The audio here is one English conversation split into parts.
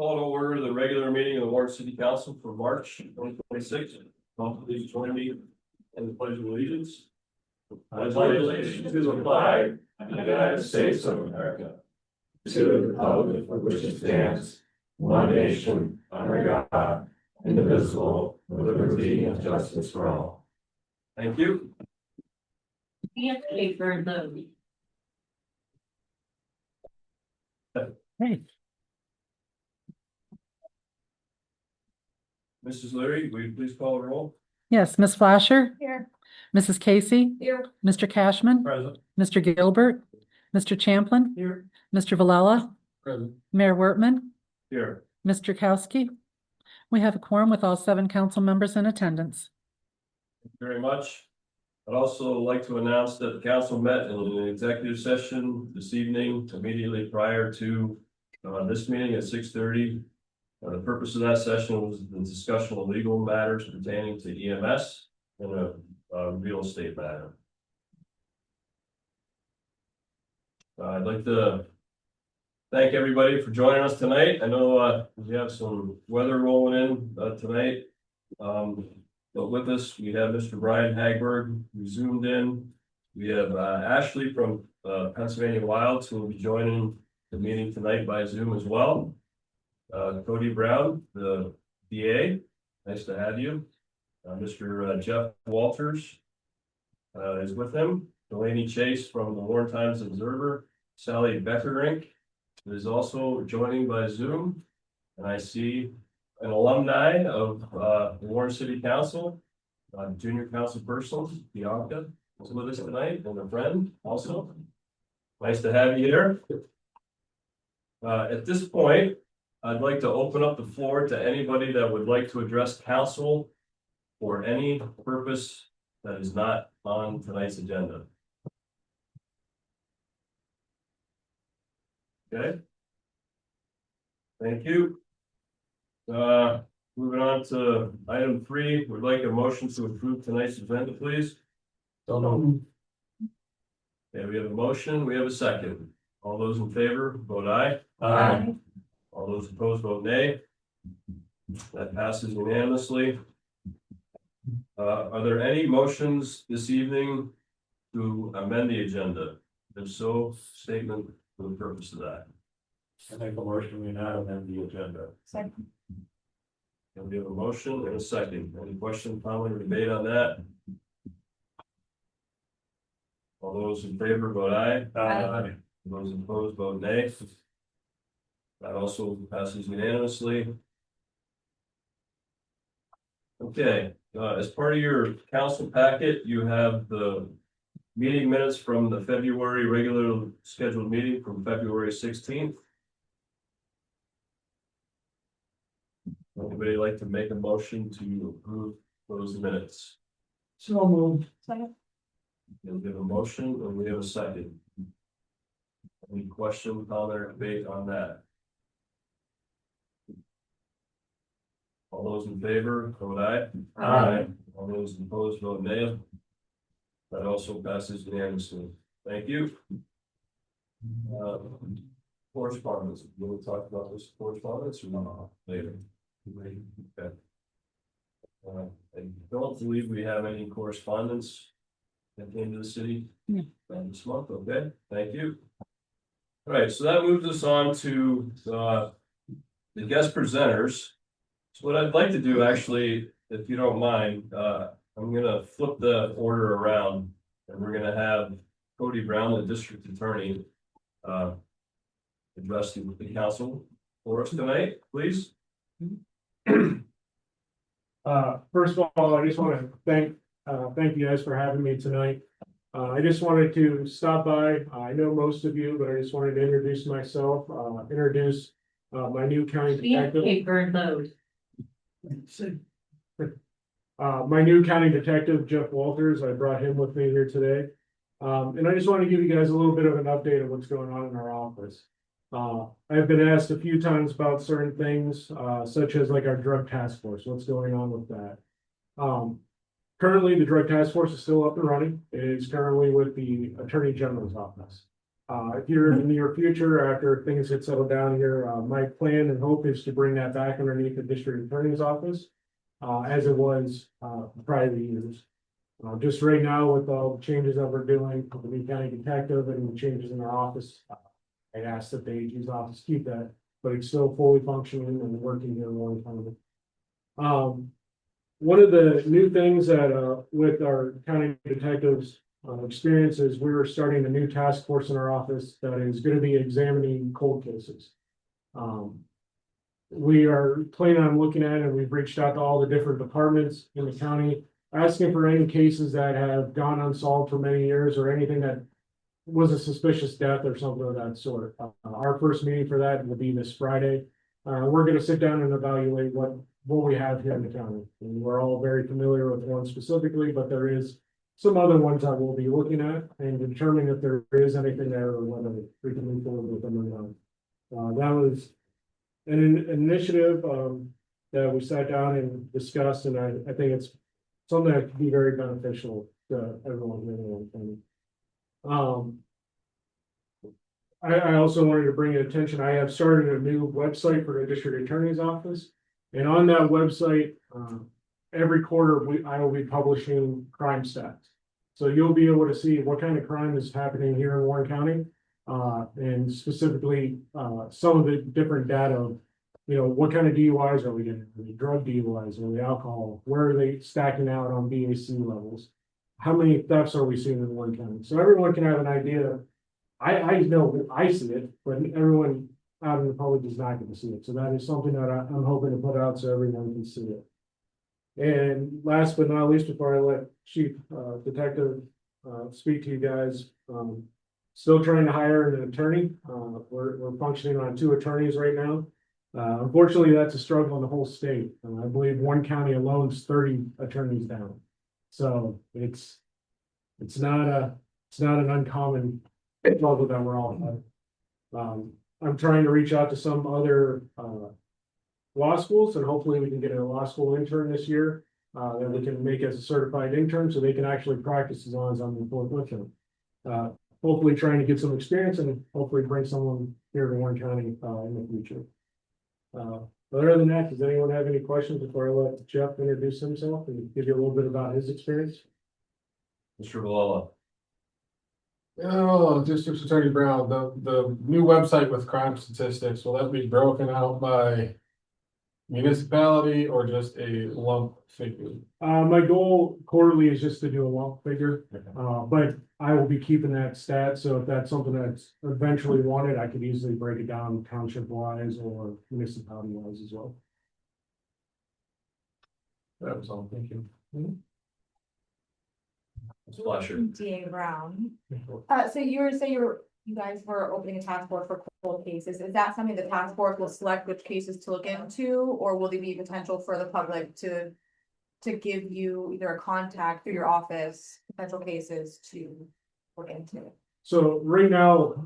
Call to order the regular meeting of the Warren City Council for March 2026. Please join me in the Pledge of Allegiance. I pledge allegiance to the flag of the United States of America, to the republic for which it stands, one nation, under God, indivisible, with liberty and justice for all. Thank you. And paper load. Hey, Mrs. Leary, will you please call the roll? yes, Ms. Flasher, Here. Mrs. Casey, Here. Mr. Cashman, Present. Mr. Gilbert, Mr. Champlin, Here. Mr. Valella, Present. Mayor Wortman, Here. Mr. Kowski. We have a quorum with all 7 council members in attendance. Thank you very much. I'd also like to announce that the council met in an executive session this evening, immediately prior to this meeting at 6:30. The purpose of that session was the discussion of legal matters pertaining to EMS and a real estate matter. I'd like to thank everybody for joining us tonight. I know we have some weather rolling in tonight. But with us, we have Mr. Brian Hagberg, who zoomed in. We have Ashley from Pennsylvania Wilds, who will be joining the meeting tonight by Zoom as well. Cody Brown, the DA, nice to have you. Mr. Jeff Walters is with him. Delaney Chase from the Warren Times Observer. Sally Beckerink is also joining by Zoom. And I see an alumni of the Warren City Council, junior council person, Bianca, is with us tonight, and a friend also. Nice to have you here. At this point, I'd like to open up the floor to anybody that would like to address council for any purpose that is not on tonight's agenda. Okay. Thank you. Moving on to item 3, we'd like a motion to approve tonight's agenda, please. Okay, we have a motion, we have a second. All those in favor, vote aye. Aye. All those opposed, vote nay. That passes unanimously. Are there any motions this evening to amend the agenda? If so, statement for the purpose of that. I make a motion we not amend the agenda. Second. And we have a motion and a second. Any question, comment, or debate on that? All those in favor, vote aye. Aye. Those opposed, vote nay. That also passes unanimously. Okay, as part of your council packet, you have the meeting minutes from the February regular scheduled meeting from February 16th. Anybody like to make a motion to approve those minutes? So moved. Second. We have a motion and we have a second. Any question, comment, or debate on that? All those in favor, vote aye. Aye. All those opposed, vote nay. That also passes unanimously. Thank you. Correspondence. You want to talk about this correspondence or not later? Okay. I don't believe we have any correspondence that came to the city this month. Okay, thank you. All right, so that moves us on to the guest presenters. So what I'd like to do, actually, if you don't mind, I'm going to flip the order around, and we're going to have Cody Brown, the district attorney, address the council for us tonight, please. First of all, I just want to thank you guys for having me tonight. I just wanted to stop by. I know most of you, but I just wanted to introduce myself, introduce my new county detective. Paper load. My new county detective, Jeff Walters. I brought him with me here today. And I just want to give you guys a little bit of an update of what's going on in our office. I've been asked a few times about certain things, such as like our drug task force, what's going on with that. Currently, the drug task force is still up and running. It is currently with the Attorney General's office. Here in the near future, after things get settled down here, my plan and hope is to bring that back underneath the district attorney's office. As it was, prior years. Just right now with all the changes that we're doing, with the new county detective and the changes in our office. I asked that the AG's office keep that, but it's still fully functioning and working here one time. One of the new things that, with our county detectives, experience is we're starting a new task force in our office that is gonna be examining cold cases. We are planning on looking at it, and we've reached out to all the different departments in the county, asking for any cases that have gone unsolved for many years or anything that was a suspicious death or something of that sort. Our first meeting for that will be this Friday. We're gonna sit down and evaluate what we have here in the county. And we're all very familiar with one specifically, but there is some other ones that we'll be looking at and determining if there is anything there or whether we can move forward with them or not. That was an initiative, that we sat down and discussed, and I think it's something that could be very beneficial to everyone here in the county. I also wanted to bring attention, I have started a new website for the district attorney's office. And on that website, every quarter, I will be publishing crime stats. So you'll be able to see what kind of crime is happening here in Warren County. And specifically, some of the different data, you know, what kind of DUIs are we getting? Are they drug DUIs, are they alcohol? Where are they stacking out on BAC levels? How many thefts are we seeing in Warren County? So everyone can have an idea. I know I see it, but everyone out in the public is not going to see it. So that is something that I'm hoping to put out so everyone can see it. And last but not least, before I let Chief Detective speak to you guys, still trying to hire an attorney. We're functioning on 2 attorneys right now. Unfortunately, that's a struggle in the whole state. I believe one county alone is 30 attorneys down. So it's not an uncommon struggle that we're all having. I'm trying to reach out to some other law schools, and hopefully we can get a law school intern this year that we can make as a certified intern so they can actually practice as long as I'm employed with them. Hopefully trying to get some experience and hopefully bring someone here to Warren County in the future. But other than that, does anyone have any questions before I let Jeff introduce himself and give you a little bit about his experience? Mr. Valella. Oh, District Attorney Brown, the new website with crime statistics, will that be broken out by municipality or just a lump figure? My goal quarterly is just to do a lump figure, but I will be keeping that stat. So if that's something that's eventually wanted, I could easily break it down township wise or municipality wise as well. That was all, thank you. Splasher. DA Brown. So you guys were opening a task force for cold cases. Is that something the task force will select which cases to look into, or will there be potential for the public to give you either a contact through your office, potential cases to look into? So right now,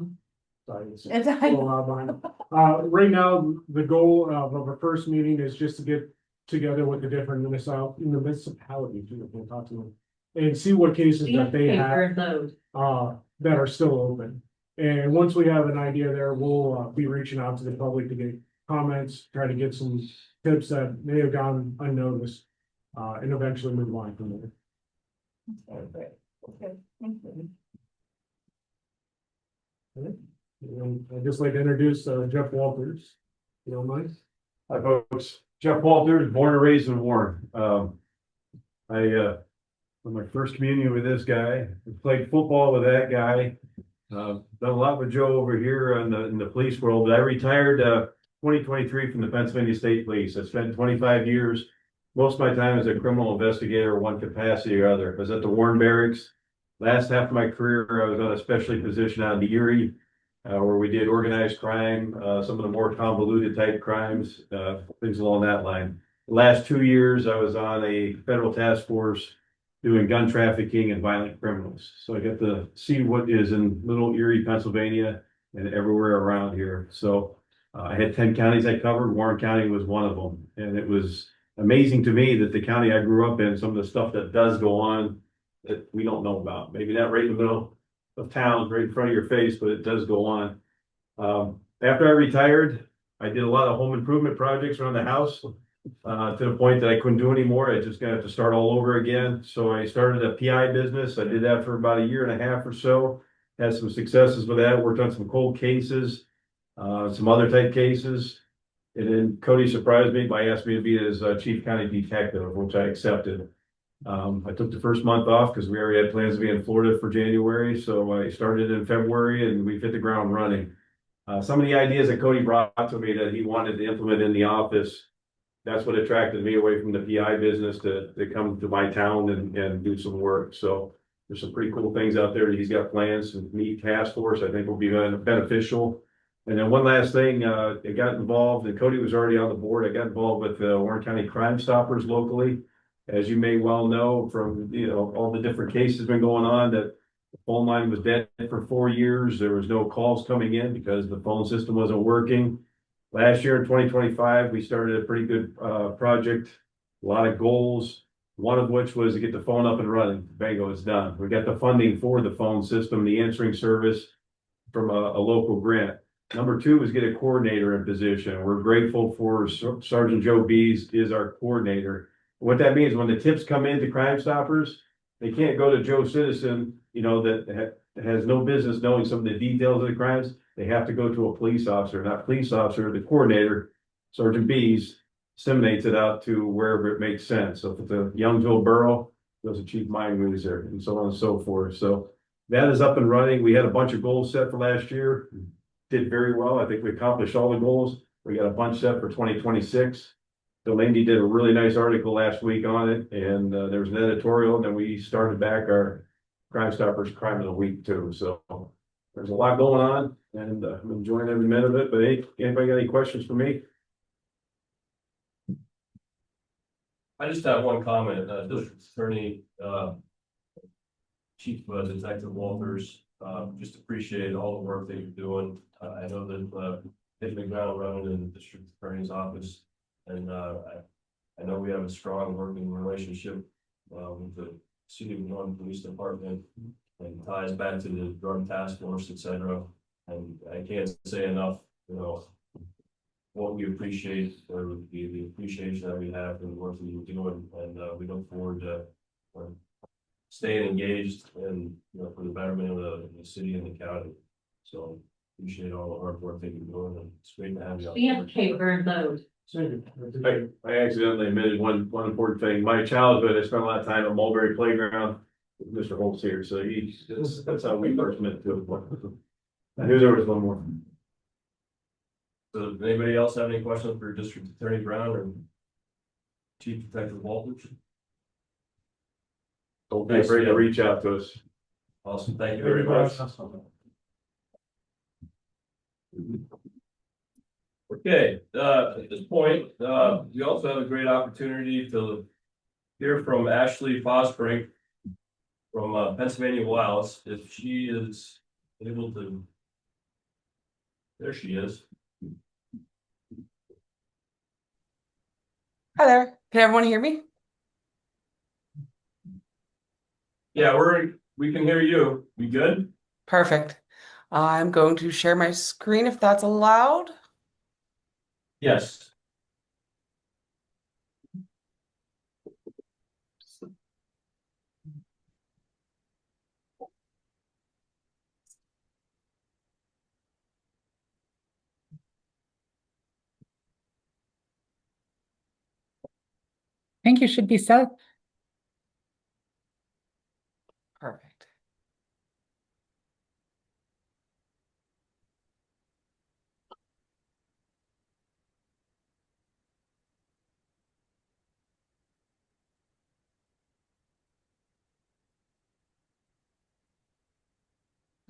sorry, it's a little loud behind. Right now, the goal of our first meeting is just to get together with the different municipalities, we'll talk to them, and see what cases that they have that are still open. And once we have an idea there, we'll be reaching out to the public to get comments, try to get some tips that may have gone unnoticed, and eventually move on from there. Okay, great. Okay, thank you. And I'd just like to introduce Jeff Walters, if you don't mind. Hi, folks. Jeff Walters, born and raised in Warren. My first communion with this guy, played football with that guy. Done a lot with Joe over here in the police world. I retired 2023 from the Pennsylvania State Police. I spent 25 years, most of my time as a criminal investigator, one capacity or other. I was at the Warren Barracks. Last half of my career, I was on a specialty position out in the Erie, where we did organized crime, some of the more convoluted type crimes, things along that line. The last 2 years, I was on a federal task force doing gun trafficking and violent criminals. So I get to see what is in Little Erie, Pennsylvania, and everywhere around here. So I had 10 counties I covered. Warren County was one of them. And it was amazing to me that the county I grew up in, some of the stuff that does go on that we don't know about. Maybe not right in the middle of town right in front of your face, but it does go on. After I retired, I did a lot of home improvement projects around the house. To the point that I couldn't do anymore. I just gonna have to start all over again. So I started a PI business. I did that for about a year and a half or so. Had some successes with that, worked on some cold cases, some other type cases. And then Cody surprised me by asking me to be his chief county detective, which I accepted. I took the first month off because we already had plans to be in Florida for January. So I started in February and we've hit the ground running. Some of the ideas that Cody brought to me that he wanted to implement in the office, that's what attracted me away from the PI business to come to my town and do some work. So there's some pretty cool things out there that he's got plans to meet task force. I think will be beneficial. And then one last thing, I got involved, and Cody was already on the board. I got involved with Warren County Crime Stoppers locally. As you may well know from, all the different cases been going on, that the phone line was dead for 4 years. There was no calls coming in because the phone system wasn't working. Last year in 2025, we started a pretty good project, a lot of goals, one of which was to get the phone up and running. Bingo, it's done. We got the funding for the phone system, the answering service from a local grant. Number two is get a coordinator in position. We're grateful for Sergeant Joe Bees is our coordinator. What that means, when the tips come into Crime Stoppers, they can't go to Joe Citizen, that has no business knowing some of the details of the crimes. They have to go to a police officer, not police officer, the coordinator, Sergeant Bees, disseminates it out to wherever it makes sense. So if it's a Youngsville borough, goes to Chief Mine Loser and so on and so forth. So that is up and running. We had a bunch of goals set for last year. Did very well. I think we accomplished all the goals. We got a bunch set for 2026. Delaney did a really nice article last week on it, and there was an editorial, and then we started back our Crime Stoppers Crime of the Week too. So there's a lot going on, and I'm enjoying every minute of it. But hey, anybody got any questions for me? I just have one comment, District Attorney, Chief Detective Walters, just appreciate all the work that you're doing. I know that, hitting the ground running in the District Attorney's office, and, I know we have a strong working relationship, with the City of Norton Police Department, and ties back to the drug task force, et cetera. And I can't say enough, what we appreciate, or the appreciation that we have for the work that you're doing, and we look forward to staying engaged and, for the betterment of the city and the county. So appreciate all the hard work that you're doing, and it's great to have you on. We have paper and load. I accidentally omitted one important thing. My childhood, I spent a lot of time at Mulberry Playground with Mr. Holtz here, so that's how we first met too. I knew there was one more. So does anybody else have any questions for District Attorney Brown or Chief Detective Walters? Don't be afraid to reach out to us. Awesome, thank you very much. Okay, at this point, we also have a great opportunity to hear from Ashley Fosbrink from Pennsylvania Wilds, if she is able to. There she is. Hi there. Can everyone hear me? Yeah, we can hear you. We good? Perfect. I'm going to share my screen if that's allowed. Yes. I think you should be set. Perfect.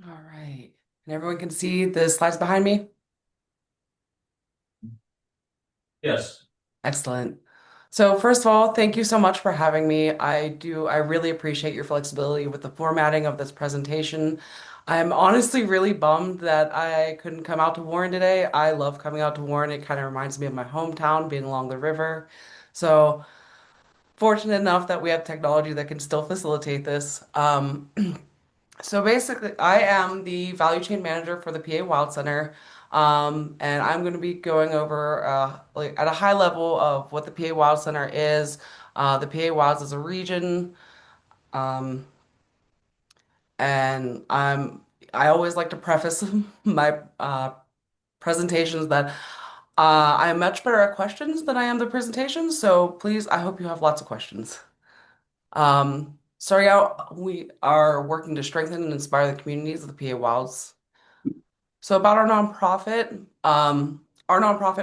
All right. And everyone can see the slides behind me? Yes. Excellent. So first of all, thank you so much for having me. I really appreciate your flexibility with the formatting of this presentation. I'm honestly really bummed that I couldn't come out to Warren today. I love coming out to Warren. It kind of reminds me of my hometown, being along the river. So fortunate enough that we have technology that can still facilitate this. So basically, I am the value chain manager for the PA Wild Center. And I'm going to be going over like at a high level of what the PA Wild Center is, the PA Wilds as a region, um, and I always like to preface my presentations that I'm much better at questions than I am the presentations. So please, I hope you have lots of questions. Starting out, we are working to strengthen and inspire the communities of the PA Wilds. So about our nonprofit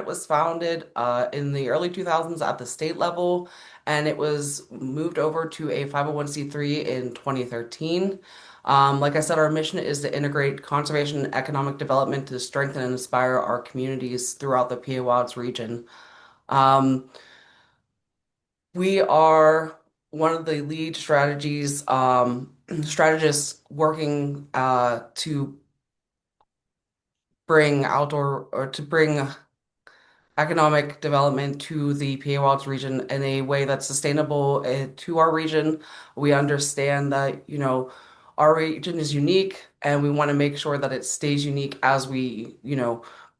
was founded in the early 2000s at the state level, and it was moved over to a 501(c)(3) in 2013. Like I said, our mission is to integrate conservation and economic development to strengthen and inspire our communities throughout the PA Wilds region. Um, we are one of the lead strategists working to bring outdoor or to bring economic development to the PA Wilds region in a way that's sustainable to our region. We understand that, our region is unique and we want to make sure that it stays unique as we,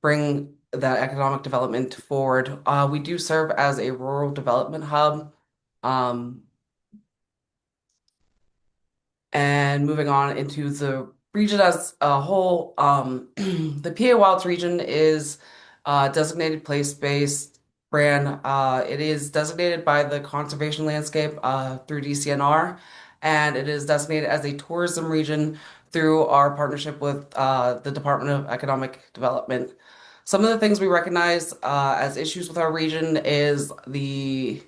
bring that economic development forward. We do serve as a rural development hub. Um, And moving on into the region as a whole, the PA Wilds region is designated place-based brand. It is designated by the Conservation Landscape through DCNR, and it is designated as a tourism region through our partnership with the Department of Economic Development. Some of the things we recognize as issues with our region is the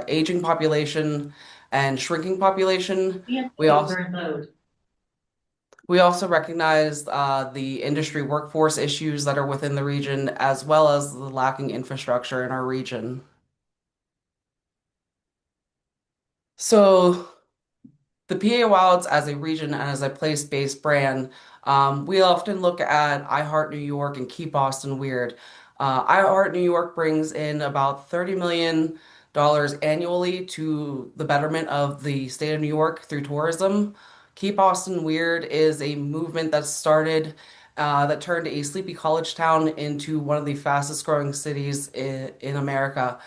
aging population and shrinking population. Be in We also favor vote. we also recognize the industry workforce issues that are within the region, as well as the lacking infrastructure in our region. So the PA Wilds as a region and as a place-based brand, we often look at I Heart New York and Keep Austin Weird. I Heart New York brings in about $30 million annually to the betterment of the state of New York through tourism. Keep Austin Weird is a movement that started that turned a sleepy college town into one of the fastest growing cities in America.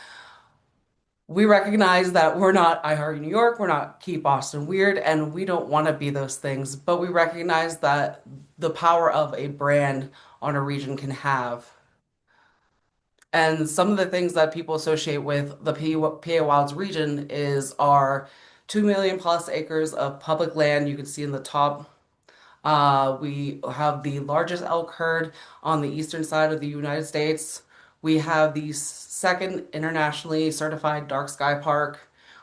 We recognize that we're not I Heart New York, we're not Keep Austin Weird, and we don't want to be those things, but we recognize that the power of a brand on a region can have. And some of the things that people associate with the PA Wilds region is our 2 million plus acres of public land you can see in the top. We have the largest elk herd on the eastern side of the United States. We have the second internationally certified dark sky park.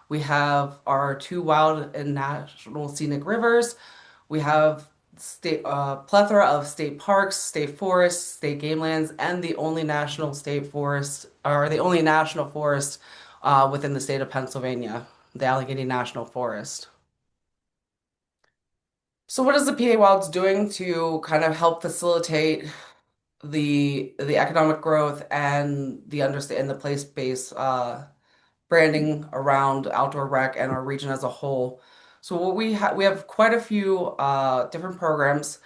We have our two wild and national scenic rivers. We have state plethora of state parks, state forests, state game lands, and the only national state forest, or the only national forest within the state of Pennsylvania, the Allegheny National Forest. So what is the PA Wilds doing to kind of help facilitate the economic growth and the place-based branding around outdoor rec and our region as a whole? So what we have quite a few different programs.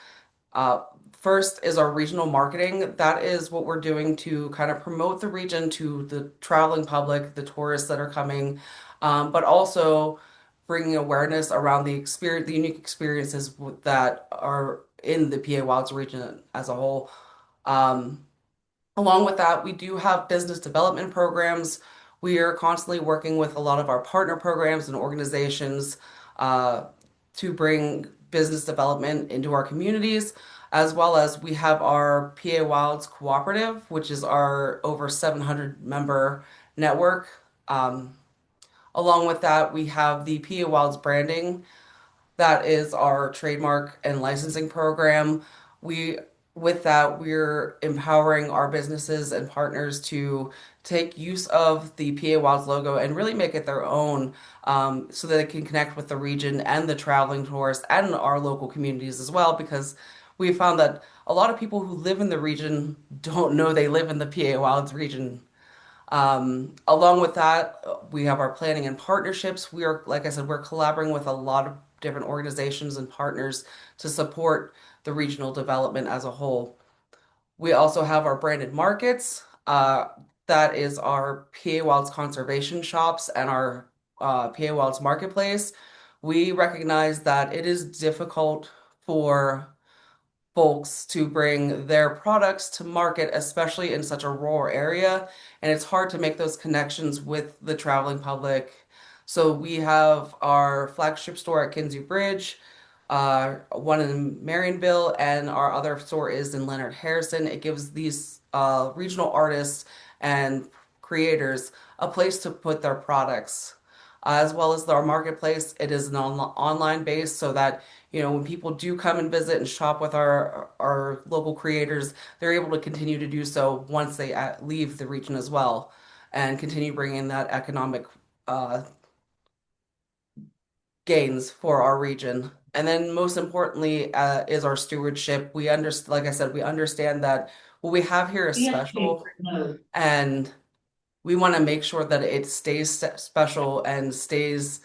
First is our regional marketing. That is what we're doing to kind of promote the region to the traveling public, the tourists that are coming, but also bringing awareness around the unique experiences that are in the PA Wilds region as a whole. Um, Along with that, we do have business development programs. We are constantly working with a lot of our partner programs and organizations uh, to bring business development into our communities, as well as we have our PA Wilds Cooperative, which is our over 700 member network. Along with that, we have the PA Wilds branding. That is our trademark and licensing program. We, with that, we're empowering our businesses and partners to take use of the PA Wilds logo and really make it their own, so that it can connect with the region and the traveling tourists and our local communities as well, because we found that a lot of people who live in the region don't know they live in the PA Wilds region. Along with that, we have our planning and partnerships. We are, like I said, we're collaborating with a lot of different organizations and partners to support the regional development as a whole. We also have our branded markets. That is our PA Wilds conservation shops and our PA Wilds marketplace. We recognize that it is difficult for folks to bring their products to market, especially in such a rural area, and it's hard to make those connections with the traveling public. So we have our flagship store at Kinsey Bridge, one in Marionville, and our other store is in Leonard Harrison. It gives these regional artists and creators a place to put their products. As well as our marketplace, it is an online base so that when people do come and visit and shop with our local creators, they're able to continue to do so once they leave the region as well, and continue bringing that economic gains for our region. And then most importantly, is our stewardship. Like I said, we understand that what we have here is special, and we want to make sure that it stays special and stays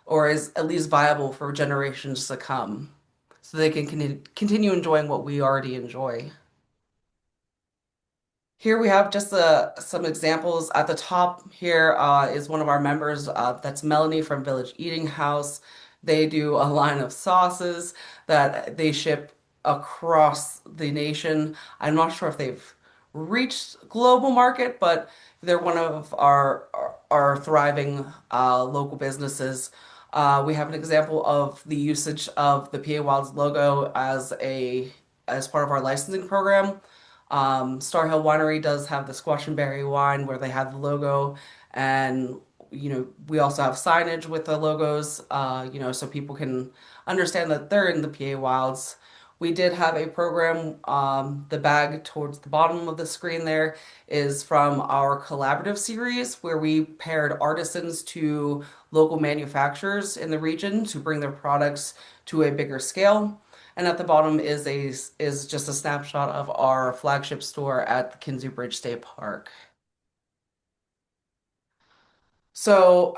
or is at least viable for generations to come so they can continue enjoying what we already enjoy. Here we have just some examples. At the top here is one of our members. That's Melanie from Village Eating House. They do a line of sauces that they ship across the nation. I'm not sure if they've reached global market, but they're one of our thriving local businesses. We have an example of the usage of the PA Wilds logo as part of our licensing program. Star Hill Winery does have the squash and berry wine where they have the logo, and we also have signage with the logos, so people can understand that they're in the PA Wilds. We did have a program, the bag towards the bottom of the screen there is from our collaborative series where we paired artisans to local manufacturers in the region to bring their products to a bigger scale. And at the bottom is just a snapshot of our flagship store at the Kinsey Bridge State Park. So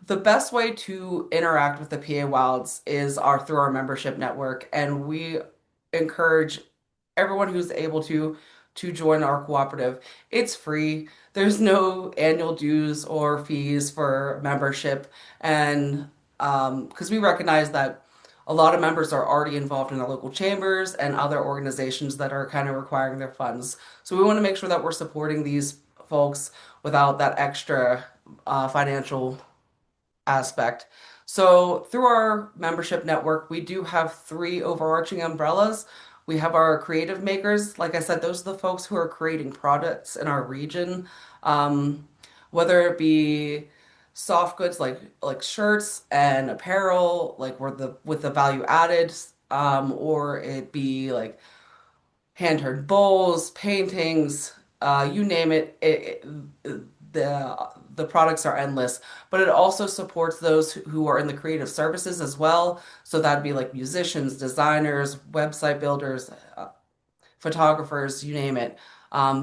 the best way to interact with the PA Wilds is through our membership network, and we encourage everyone who's able to join our cooperative. It's free. There's no annual dues or fees for membership, and because we recognize that a lot of members are already involved in their local chambers and other organizations that are kind of requiring their funds. So we want to make sure that we're supporting these folks without that extra financial aspect. So through our membership network, we do have 3 overarching umbrellas. We have our creative makers. Like I said, those are the folks who are creating products in our region, whether it be soft goods like shirts and apparel, like with the value added, or it be like hand-turned bowls, paintings, you name it, the products are endless, but it also supports those who are in the creative services as well. So that'd be like musicians, designers, website builders, photographers, you name it.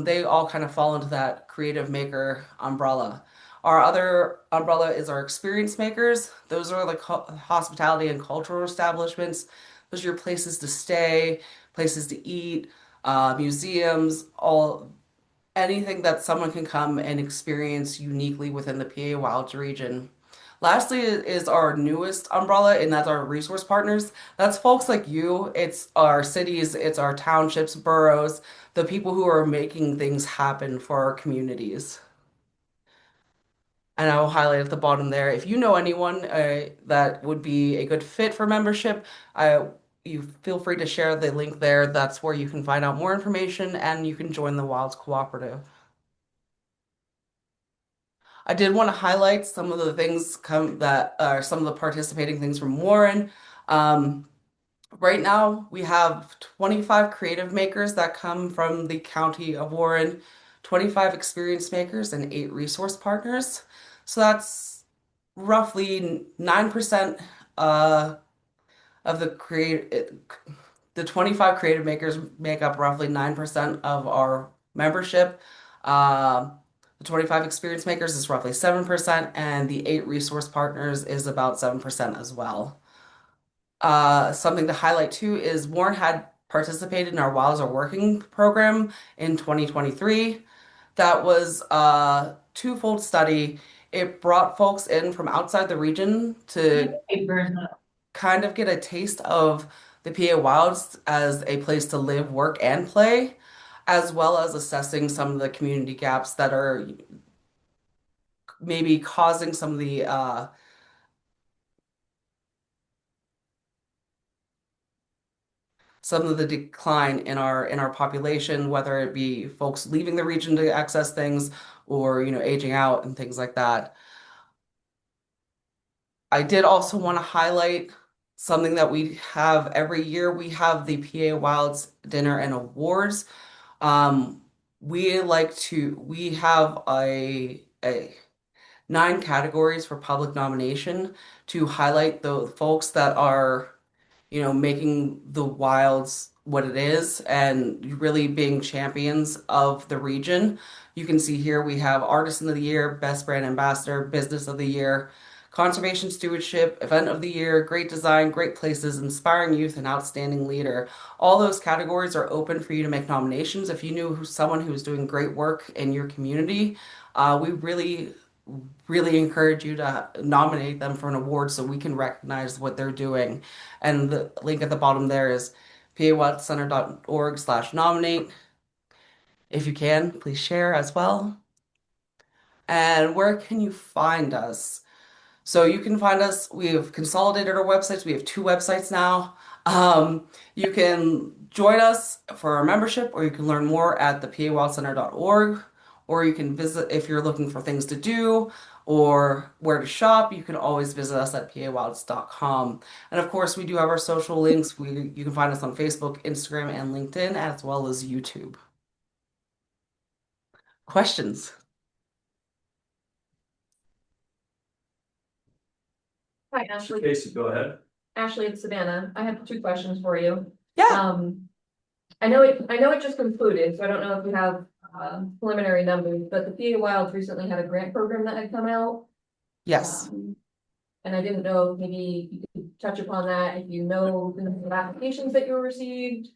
They all kind of fall into that creative maker umbrella. Our other umbrella is our experience makers. Those are like hospitality and cultural establishments. Those are your places to stay, places to eat, museums, anything that someone can come and experience uniquely within the PA Wilds region. Lastly is our newest umbrella, and that's our resource partners. That's folks like you. It's our cities, it's our townships, boroughs, the people who are making things happen for our communities. And I will highlight at the bottom there. If you know anyone that would be a good fit for membership, you feel free to share the link there. That's where you can find out more information and you can join the Wilds Cooperative. I did want to highlight some of the things that are some of the participating things from Warren. Right now, we have 25 creative makers that come from the county of Warren, 25 experience makers, and 8 resource partners. So that's roughly 9% of the 25 creative makers make up roughly 9% of our membership. The 25 experience makers is roughly 7%, and the 8 resource partners is about 7% as well. Something to highlight too is Warren had participated in our Wilds Are Working program in 2023. That was a twofold study. It brought folks in from outside the region to kind of get a taste of the PA Wilds as a place to live, work, and play, as well as assessing some of the community gaps that are maybe causing some of the decline in our population, whether it be folks leaving the region to access things or, aging out and things like that. I did also want to highlight something that we have every year. We have the PA Wilds Dinner and Awards. Um, we have a 9 categories for public nomination to highlight the folks that are making the wilds what it is and really being champions of the region. You can see here we have Artisan of the Year, Best Brand Ambassador, Business of the Year, Conservation Stewardship, Event of the Year, Great Design, Great Places, Inspiring Youth, and Outstanding Leader. All those categories are open for you to make nominations. If you knew someone who was doing great work in your community, we really encourage you to nominate them for an award so we can recognize what they're doing. And the link at the bottom there is pawildcenter.org/nominate. If you can, please share as well. And where can you find us? So you can find us, we've consolidated our websites. We have 2 websites now. You can join us for our membership, or you can learn more at the pawildcenter.org, or you can visit if you're looking for things to do or where to shop. You can always visit us at pawilds.com. And of course, we do have our social links. You can find us on Facebook, Instagram, and LinkedIn, as well as YouTube. Questions? Hi, Ashley. Casey, go ahead. Ashley, it's Savannah. I have 2 questions for you. Yeah. I know it just concluded, so I don't know if you have preliminary numbers, but the PA Wilds recently had a grant program that had come out. Yes. And I didn't know if maybe you could touch upon that, if you know the number of applications that you received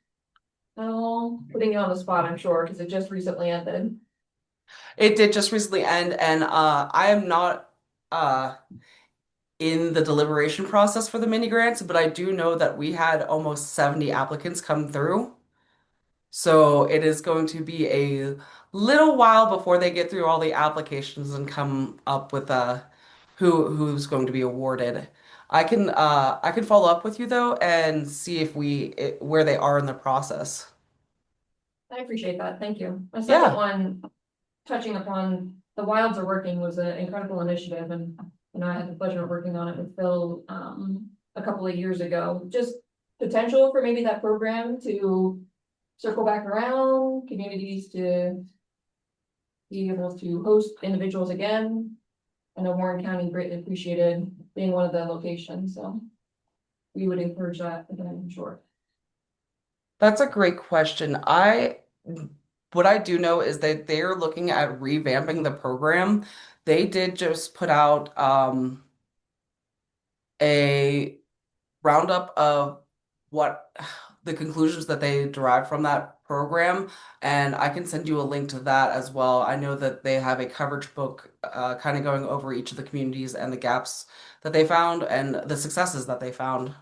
at all. Putting you on the spot, I'm sure, because it just recently ended. It did just recently end, and I am not in the deliberation process for the mini grants, but I do know that we had almost 70 applicants come through. So it is going to be a little while before they get through all the applications and come up with who's going to be awarded. I can follow up with you though and see if where they are in the process. I appreciate that. Thank you. My Yeah. second one, touching upon the Wilds Are Working, was an incredible initiative, and I had the pleasure of working on it with Phil a couple of years ago. Just potential for maybe that program to circle back around, communities to be able to host individuals again. I know Warren County greatly appreciated being one of the locations, so we would encourage that again, I'm sure. That's a great question. What I do know is that they're looking at revamping the program. They did just put out a roundup of what the conclusions that they derived from that program, and I can send you a link to that as well. I know that they have a coverage book kind of going over each of the communities and the gaps that they found and the successes that they found.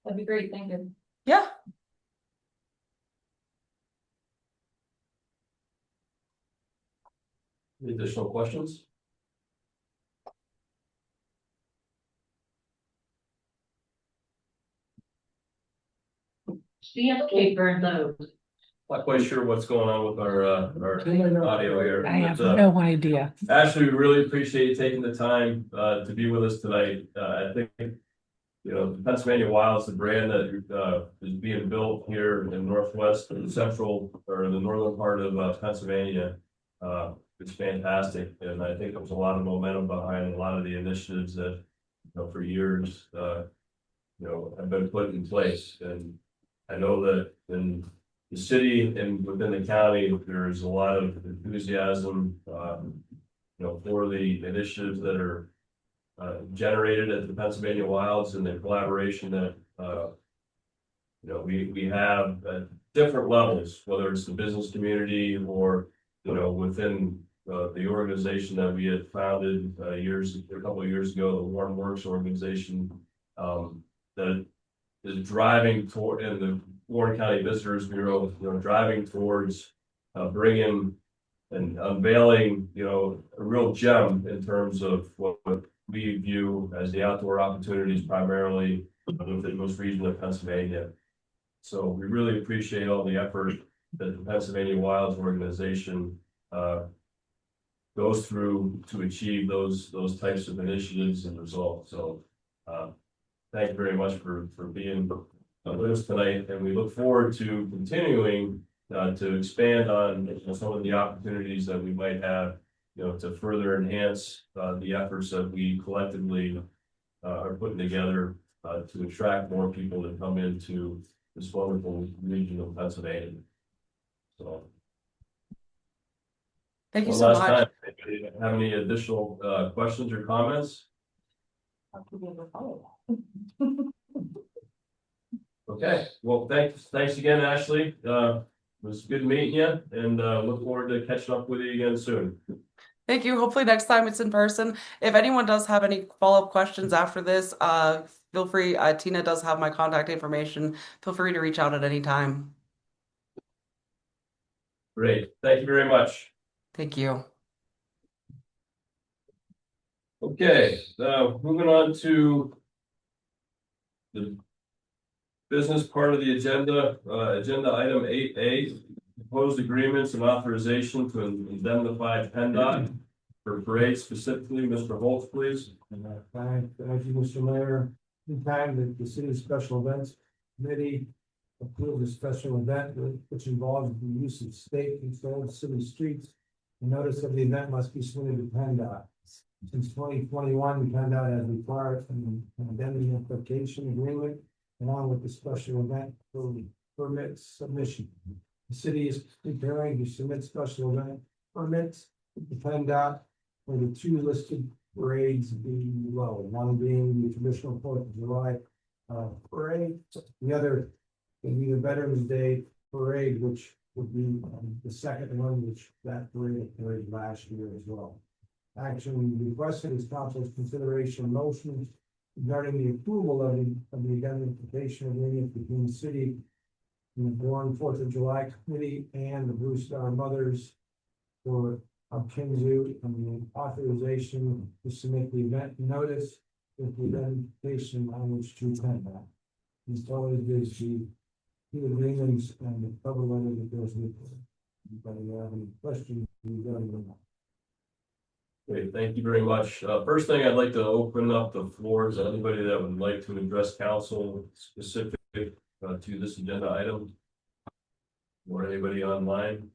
That'd be great, thank you. Yeah. Any additional questions? CFK burned those. Not quite sure what's going on with our audio here. I have But, no idea. Ashley, we really appreciate you taking the time to be with us tonight. I think, the Pennsylvania Wilds, the brand that is being built here in northwest and central or in the northern part of Pennsylvania. It's fantastic, and I think there's a lot of momentum behind a lot of the initiatives that, for years, have been put in place. And I know that in the city and within the county, there's a lot of enthusiasm, for the initiatives that are generated at the Pennsylvania Wilds and the collaboration that, we have at different levels, whether it's the business community or, within the organization that we had founded a couple of years ago, the Warren Works organization, that is driving toward, and the Warren County Visitors Bureau, driving towards bringing and unveiling, a real gem in terms of what we view as the outdoor opportunities primarily within most region of Pennsylvania. So we really appreciate all the effort that the Pennsylvania Wilds organization goes through to achieve those types of initiatives and results. So thank you very much for being with us tonight, and we look forward to continuing to expand on some of the opportunities that we might have, to further enhance the efforts that we collectively are putting together to attract more people to come into this wonderful region of Pennsylvania. So. Thank you One so last much. time, anybody have any additional questions or comments? Okay, well, thanks again, Ashley. It was good meeting you, and look forward to catching up with you again soon. Thank you. Hopefully next time it's in person. If anyone does have any follow-up questions after this, feel free. Tina does have my contact information. Feel free to reach out at any time. Great, thank you very much. Thank you. Okay, moving on to the business part of the agenda, agenda item 8A, proposed agreements and authorization to indemnify PennDOT for parades, specifically. Mr. Holtz, please. Thank you, Mr. Mayor. In time that the city special events committee approved a special event which involves the use of state controlled city streets. The notice of the event must be submitted to PennDOT. Since 2021, PennDOT has required an indemnification agreement along with the special event for permit submission. The city is preparing to submit special event permits to PennDOT for the two listed parades below, one being the traditional 4th of July parade, the other would be the Veterans Day parade, which would be the second one, which that parade occurred last year as well. Action requested is council's consideration motion regarding the approval of the indemnification agreement between the city and the Warren 4th of July committee and the Blue Star Mothers for Kinzu, and the authorization to submit the event notice with the indemnification on which to PennDOT. This always is the two agreements and the cover letter that goes with it. Anybody have any questions regarding that? Great, thank you very much. First thing, I'd like to open up the floor to anybody that would like to address council specific to this agenda item, or anybody online.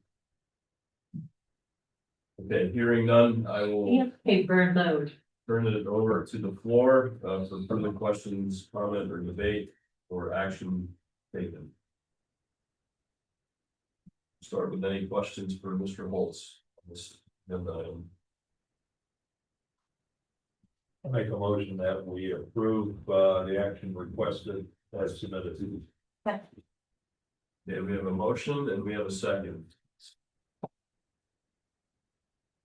Okay, hearing none, I will Paper load. turn it over to the floor for further questions, comment, or debate, or action taken. Start with any questions for Mr. Holtz on this agenda item. I make a motion that we approve the action requested as submitted. Okay, we have a motion and we have a second.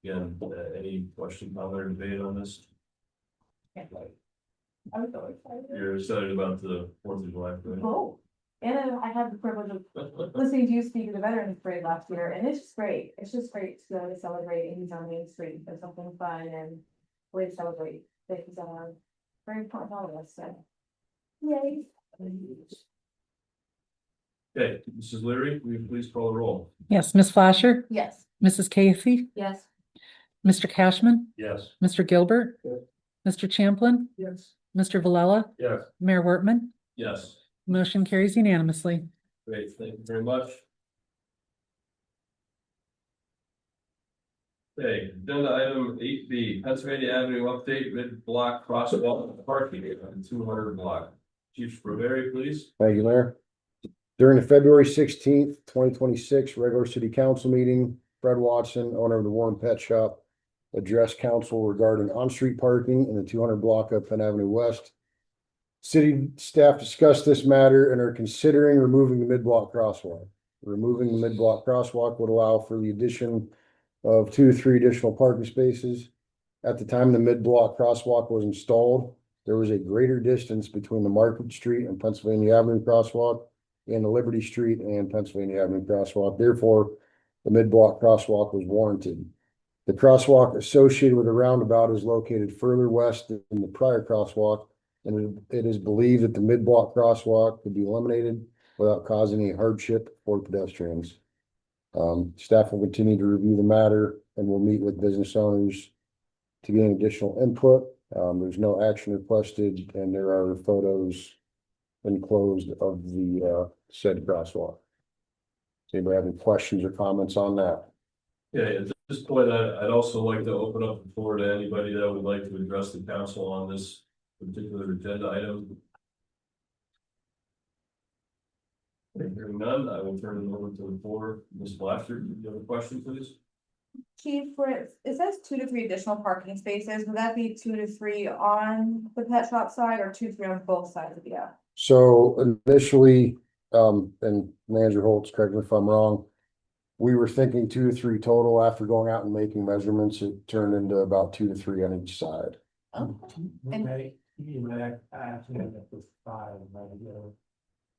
Again, any question, comment, or debate on this? I'm so excited. You're excited about the 4th of July parade? Oh, and I had the privilege of listening to you speak at the Veterans Parade last year, and it's just great. It's just great to celebrate and he's on Main Street. There's something fun and way to celebrate things that are very important to all of us. So, yay. Okay, Mrs. Leary, will you please call the roll? Yes, Ms. Flasher, Yes. Mrs. Casey, Yes. Mr. Cashman, Yes. Mr. Gilbert, Yes. Mr. Champlin, Yes. Mr. Valella, Yes. Mayor Wortman. Yes, Motion carries unanimously. great, thank you very much. Okay, agenda item 8B, Pennsylvania Avenue update, mid-block crosswalk parking on 200 block. Chief Spraveri, please. Thank you, Mayor. During the February 16th, 2026 regular city council meeting, Fred Watson, owner of the Warren Pet Shop, address council regarding on-street parking in the 200 block of Penn Avenue West. City staff discussed this matter and are considering removing the mid-block crosswalk. Removing the mid-block crosswalk would allow for the addition of 2 to 3 additional parking spaces. At the time the mid-block crosswalk was installed, there was a greater distance between the Market Street and Pennsylvania Avenue crosswalk and the Liberty Street and Pennsylvania Avenue crosswalk. Therefore, the mid-block crosswalk was warranted. The crosswalk associated with the roundabout is located further west than the prior crosswalk, and it is believed that the mid-block crosswalk could be eliminated without causing any hardship for pedestrians. Staff will continue to review the matter and will meet with business owners to gain additional input. There's no action requested, and there are photos enclosed of the said crosswalk. Does anybody have any questions or comments on that? Yeah, at this point, I'd also like to open up the floor to anybody that would like to address the council on this particular agenda item. Hearing none, I will turn it over to the floor. Ms. Blaster, do you have a question, please? Chief, for it says 2 to 3 additional parking spaces. Would that be 2 to 3 on the pet shop side or 2 to 3 on both sides of the aisle? So initially, and Manager Holtz, correct me if I'm wrong, we were thinking 2 to 3 total. After going out and making measurements, it turned into about 2 to 3 on each side. Okay, you may actually end up with 5, right?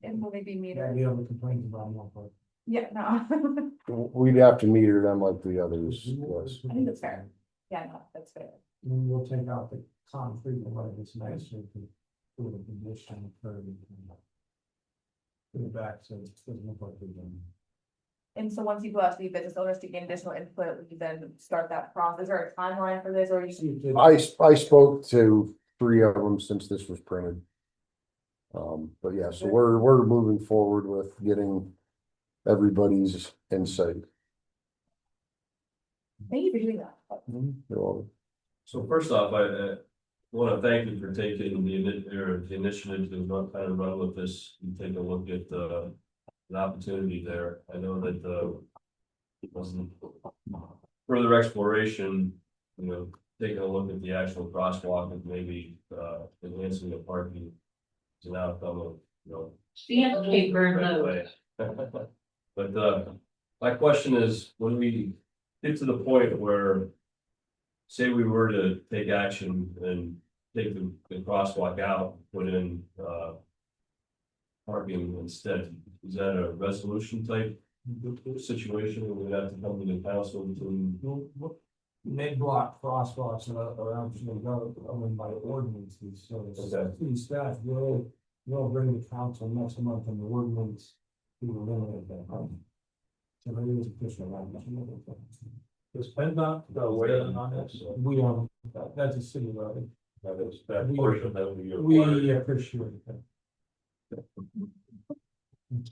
And will they be Yeah, metered? the other complaints about more, but. Yeah, no. We'd have to meter them like the others, yes. I think that's fair. Yeah, no, that's fair. And we'll take out the concrete and let it's nice so to do the condition for the back, so it doesn't look like we're done. And so once you go out to the business owners to gain additional input, you then start that process. Is there a timeline for this or you? See if they- I spoke to 3 of them since this was printed. But yeah, so we're moving forward with getting everybody's insight. Thank you for doing that. You're welcome. So first off, I want to thank you for taking the initiative to kind of run with this and take a look at the opportunity there. I know that wasn't further exploration, taking a look at the actual crosswalk and maybe enhancing the parking is an outcome of, Stamp paper right note. away. But my question is, when we get to the point where, say we were to take action and take the crosswalk out, put in parking instead, is that a resolution type situation where we have to come to the council to? Mid-block crosswalks are actually governed by ordinances, so it's Okay. city staff will bring the council next month an ordinance to eliminate that. So there is official language. Is PennDOT weigh in on this? We that's a city road. That is, that We- portion that we. We appreciate that. That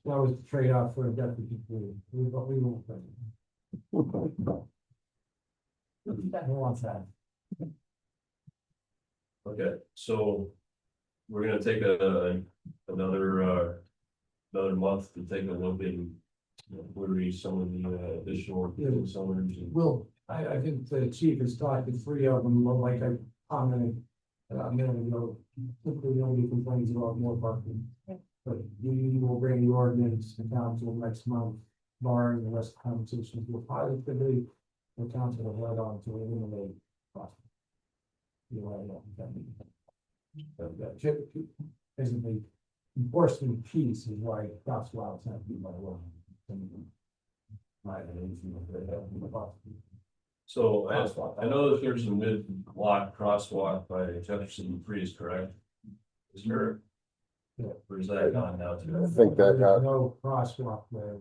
was the trade-off for a deputy. But we won't. Who wants that? Okay, so we're gonna take another month to take a look and query some of the additional business owners and. Well, I think the chief has talked to 3 of them, like I commented a minute ago. Typically, nobody complains about more parking. But we will bring the ordinance to council next month, barring the rest of the conversations will positively, the council will head on to eliminate. parking. You know, basically, enforcement piece is why crosswalks have to be by law. So I know that there's a mid-block crosswalk by Jefferson Freeze, correct? Is there? Yeah. Where's that gone now I to? think that There's got, no crosswalk there.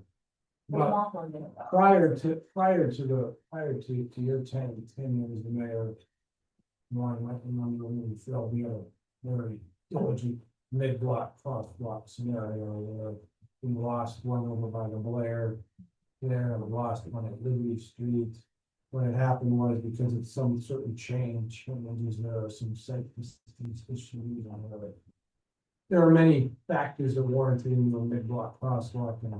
They But want one there. prior to your 10 years, the mayor. One, I remember when we felt we had a very diligent mid-block crosswalk scenario where we lost one over by the Blair. There, we lost one at Liberty Street. What had happened was because of some certain change, and there are some safety issues on it. There are many factors that warranted in the mid-block crosswalk, and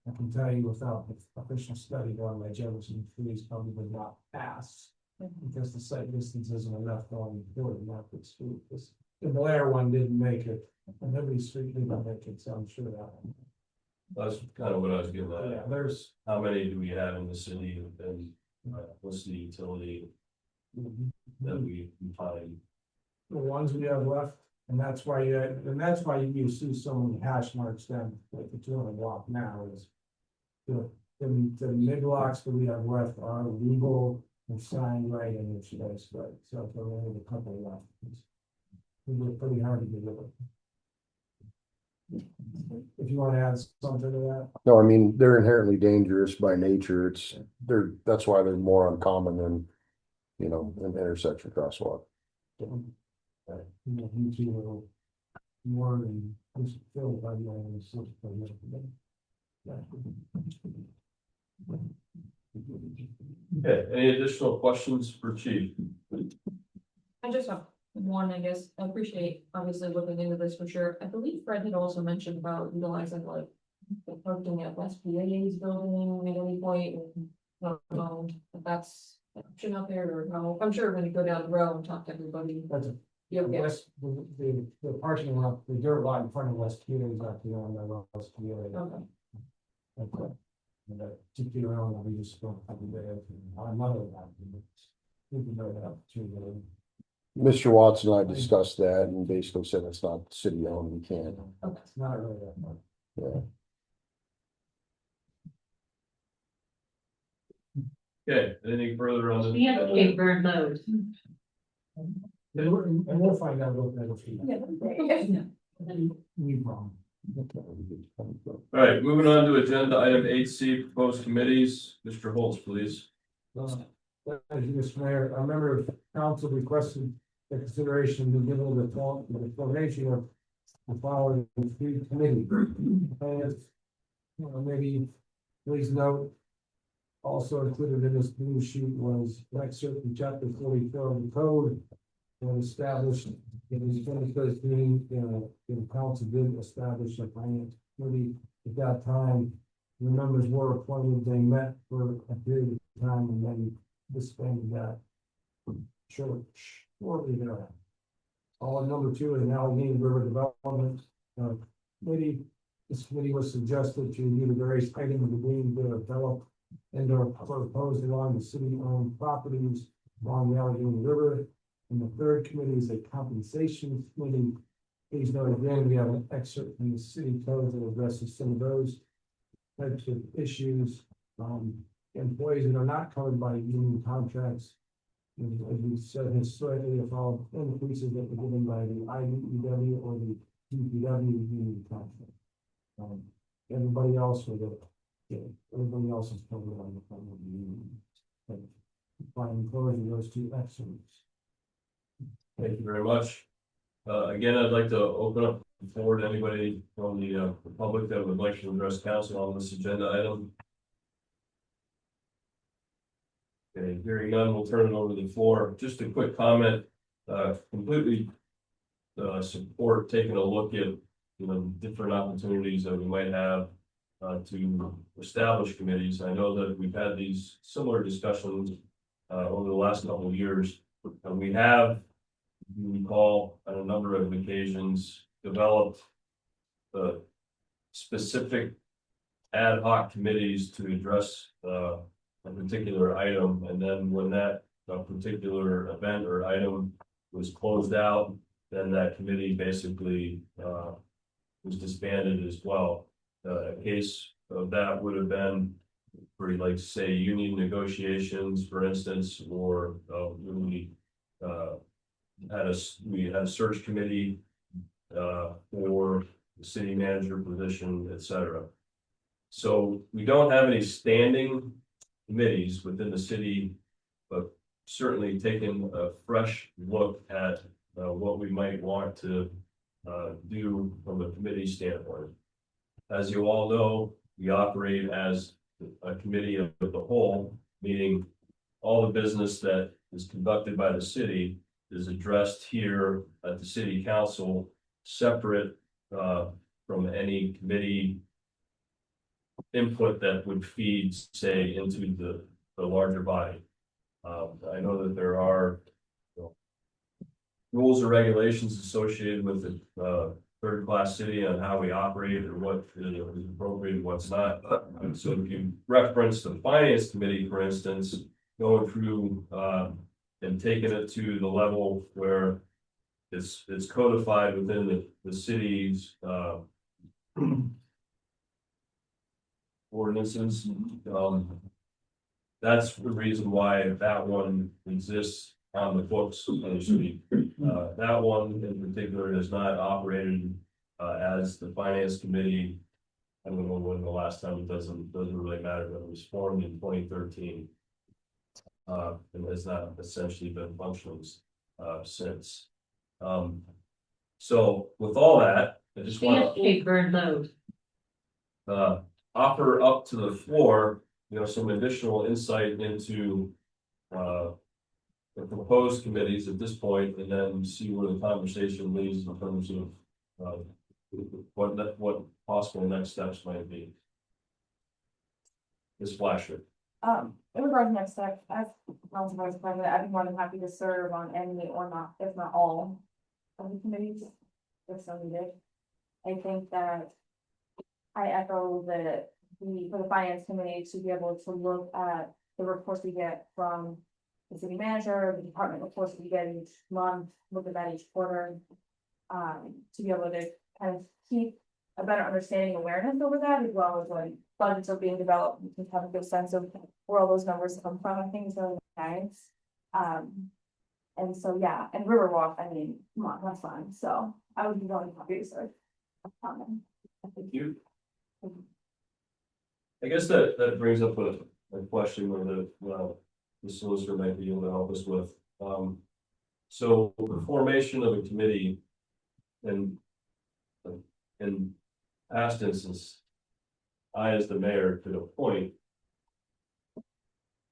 I can tell you without the official study done by Jefferson Freeze probably would not pass Because the site distance isn't enough going forward, Market Street. The Blair one didn't make it, and Liberty Street didn't make it, so I'm sure that. That's kind of what I was getting Yeah, at. there's. How many do we have in the city and what's the utility that we find? The ones we have left, and that's why you see so many hash marks down, like the 200 block now is. The mid blocks that we have left are legal and signed right in each place, right, so there are only a couple left. We're pretty hard to deliver. If you want to add something to that. No, I mean, they're inherently dangerous by nature. That's why they're more uncommon than, you know, an intersection crosswalk. You two will more than just filled by the own system. Okay, any additional questions for Chief? I just have one, I guess. I appreciate obviously looking into this for sure. I believe Fred had also mentioned about utilizing like the parking at West PA's building at any point. I don't know if that's an option out there or no. I'm sure when you go down the road and talk to everybody. That's a Yeah, okay. the parking lot, the dirt lot in front of West Keely is actually on the West Keely. Okay. And that particular around, we just don't have the day. I'm not of that. We can know that too. Mr. Watson and I discussed that and basically said it's not city owned, we can't. Okay, it's not really that much. Yeah. Okay, anything further on We have a the? paper load. And we'll find out what that'll be. We wrong. All right, moving on to agenda item 8C, proposed committees. Mr. Holtz, please. Thank you, Mr. Mayor. I remember council requested the consideration to give the formation of the following three committee. And maybe please note, also included in this blue sheet was an excerpt from chapter 44 of the code. And established in the 2013, the council did establish a finance committee. At that time, the members were appointed, they met for a period of time and then disbanded that. Shortly thereafter. Number 2 is an Allegheny River Development Committee. This committee was suggested to review the various items of being developed and are proposed along the city-owned properties along the Allegheny River. And the third committee is a compensation committee. Please note again, we have an excerpt from the city code that addresses some of those types of issues. Employees that are not covered by union contracts. As we said historically, if all increases that were given by the IBEW or the DPW union contract. Everybody else everybody else is covered on the union. By including those two excerpts. Thank you very much. Again, I'd like to open up the floor to anybody from the public that would like to address council on this agenda item. Okay, hearing none, we'll turn it over to the floor. Just a quick comment, completely support taking a look at, different opportunities that we might have to establish committees. I know that we've had these similar discussions over the last couple of years, and we have, you recall, on a number of occasions, developed specific ad hoc committees to address a particular item, and then when that particular event or item was closed out, then that committee basically was disbanded as well. A case of that would have been for, like, say, union negotiations, for instance, or when we had a search committee for the city manager position, etc. So we don't have any standing committees within the city, but certainly taking a fresh look at what we might want to do from a committee standpoint. As you all know, we operate as a committee of the whole, meaning all the business that is conducted by the city is addressed here at the city council, separate from any committee input that would feed, say, into the larger body. I know that there are rules or regulations associated with the third-class city on how we operate or what is appropriate and what's not. And so if you reference the finance committee, for instance, going through and taking it to the level where it's codified within the city's ordinances. That's the reason why that one exists on the books of the city. That one in particular is not operated as the finance committee. I don't know when the last time, it doesn't really matter, but it was formed in 2013. And has not essentially been functioning since. So with all that, I just want to paper load. offer up to the floor, some additional insight into the proposed committees at this point, and then see where the conversation leads in terms of what possible next steps might be. Ms. Flasher. In regards to next step, as council vice president, I'd be more than happy to serve on any or not, if not all of the committees, if so needed. I think that I echo for the finance committee to be able to look at the reports we get from the city manager, the department reports we get each month, look at that each quarter. To be able to kind of keep a better understanding, awareness over that, as well as like budgets are being developed, we can have a good sense of where all those numbers come from. I think it's really nice. And so, yeah, and Riverwalk, I mean, come on, that's fine. So I would be really happy to serve. Thank you. I guess that brings up a question that the solicitor might be able to help us with. So the formation of a committee and in past instance, I, as the mayor, could appoint,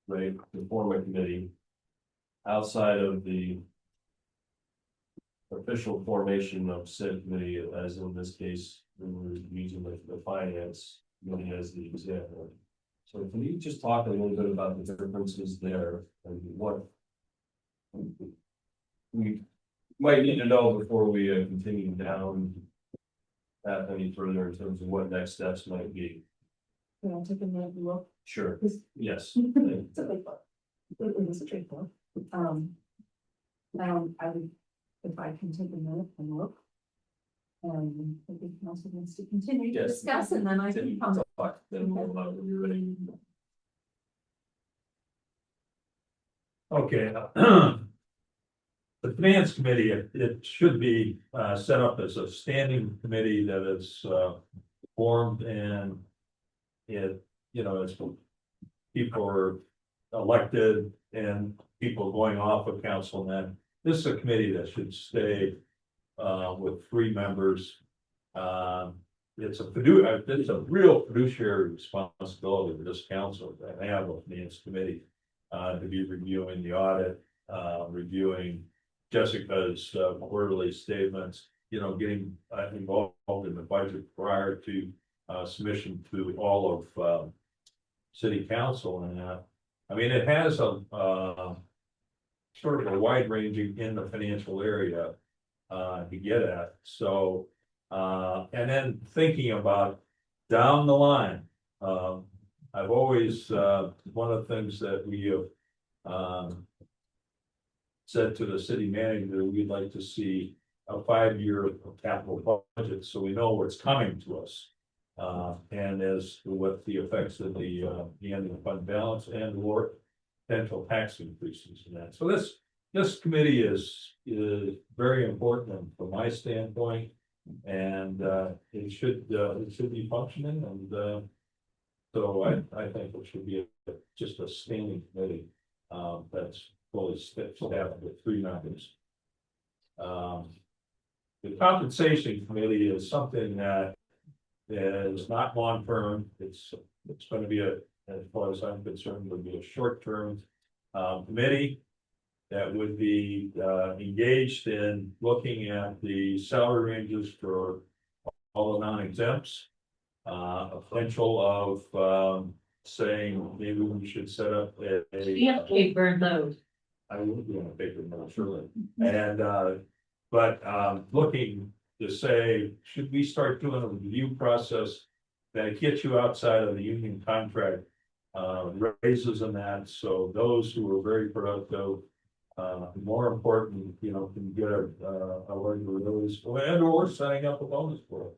right, to form a committee outside of the official formation of said committee, as in this case, we're using the finance committee as the example. So can you just talk a little bit about the differences there and what we might need to know before we continue down that any further in terms of what next steps might be? Can I take a minute and look? Sure. Yes. It's a big book. It is a big book. I would, if I can take a minute and look. And I think council wants to continue to Yes. discuss, and then I can come. Then we'll allow you ready. Okay. The finance committee, it should be set up as a standing committee that is formed, and it, it's people are elected and people going off of council. And then this is a committee that should stay with 3 members. It's a real fiduciary responsibility for this council to have a finance committee to be reviewing the audit, reviewing Jessica's quarterly statements, getting involved in the budget prior to submission to all of city council. And I mean, it has a sort of a wide ranging in the financial area to get at. So, and then thinking about down the line, I've always, one of the things that we have said to the city manager, we'd like to see a 5-year capital budget so we know what's coming to us. And as to what the effects of the ending fund balance and or potential tax increases in that. So this committee is very important from my standpoint, and it should be functioning, and so I think it should be just a standing committee that's fully staffed with 3 members. The compensation committee is something that is not long-term. It's going to be as far as I'm concerned, would be a short-term committee that would be engaged in looking at the salary ranges for all the non-exempts, a potential of saying maybe we should set up a Paper load. I would be on a paper mill, surely. And, looking to say, should we start doing a review process that gets you outside of the union contract? Raises and that, so those who are very productive, more important, can get a regular release, and or setting up a bonus for it.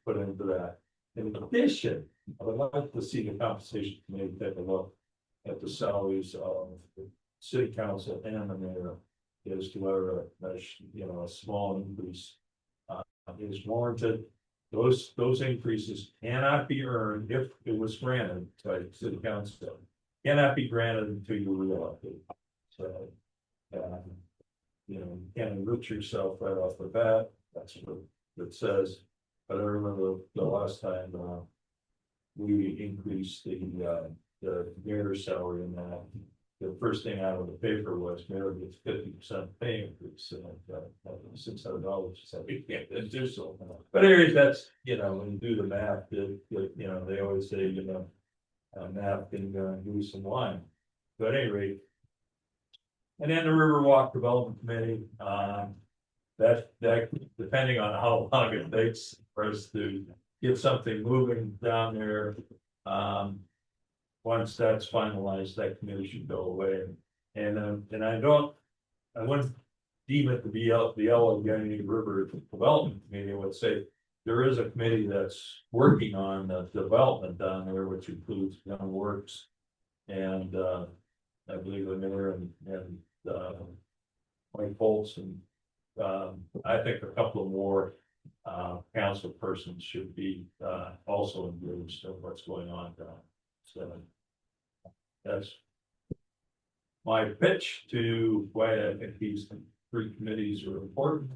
Put into that. In addition, I would like to see the compensation committee take a look at the salaries of the city council and the mayor. As to whether a small increase is warranted. Those increases cannot be earned if it was granted by city council. Cannot be granted until you reelected. So, you can't enrich yourself right off the bat. That's what it says. But I remember the last time we increased the mayor's salary, and the first thing out of the paper was mayor gets 50% pay increase, and $600. So we can't do so. But anyways, that's when you do the math, they always say math can give you some wine. But at any rate, and then the Riverwalk Development Committee, that depending on how long it takes for us to get something moving down there. Once that's finalized, that committee should go away. And I wouldn't deem it to be the Allegheny River Development Committee. I would say there is a committee that's working on the development down there, which includes Young Works and I believe the mayor and Mike Bolts, and I think a couple of more council persons should be also engaged in what's going on down. So that's my pitch to why I think these three committees are important,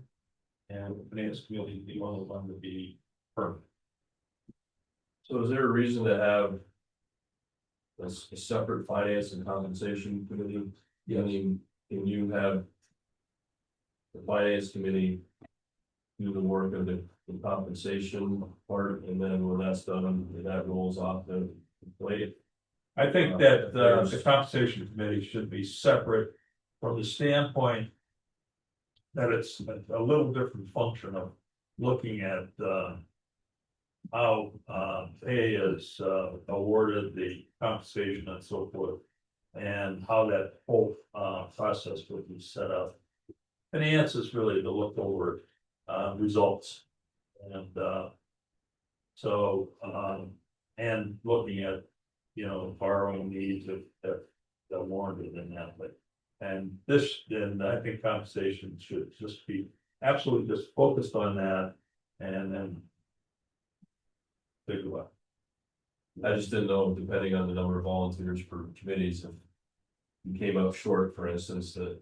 and the finance committee is the only one to be permanent. So is there a reason to have a separate finance and compensation committee? Yes. Can you have the finance committee do the work of the compensation part, and then when that's done, that rolls off the plate? I think that the compensation committee should be separate from the standpoint that it's a little different function of looking at how pay is awarded, the compensation and so forth, and how that whole process would be set up. Finance is really to look over results, and and looking at borrowing needs that warranted in that way. And I think compensation should just be absolutely just focused on that, and then figure out. I just didn't know, depending on the number of volunteers for committees, if you came up short, for instance, that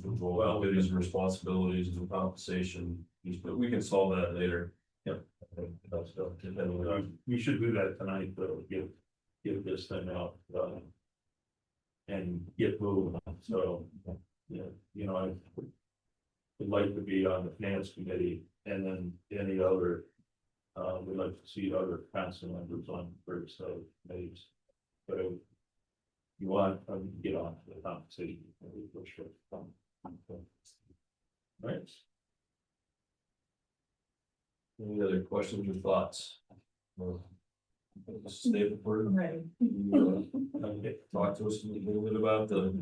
committees and responsibilities and compensation, but we can solve that later. Yep. We should do that tonight, though. Get this thing out and get moving. So, I would like to be on the finance committee, and then any other. We'd like to see other council members on various other committees. But if you want, get on to the compensation committee for sure. Right. Any other questions or thoughts? Stay before Right. talk to us a little bit about the.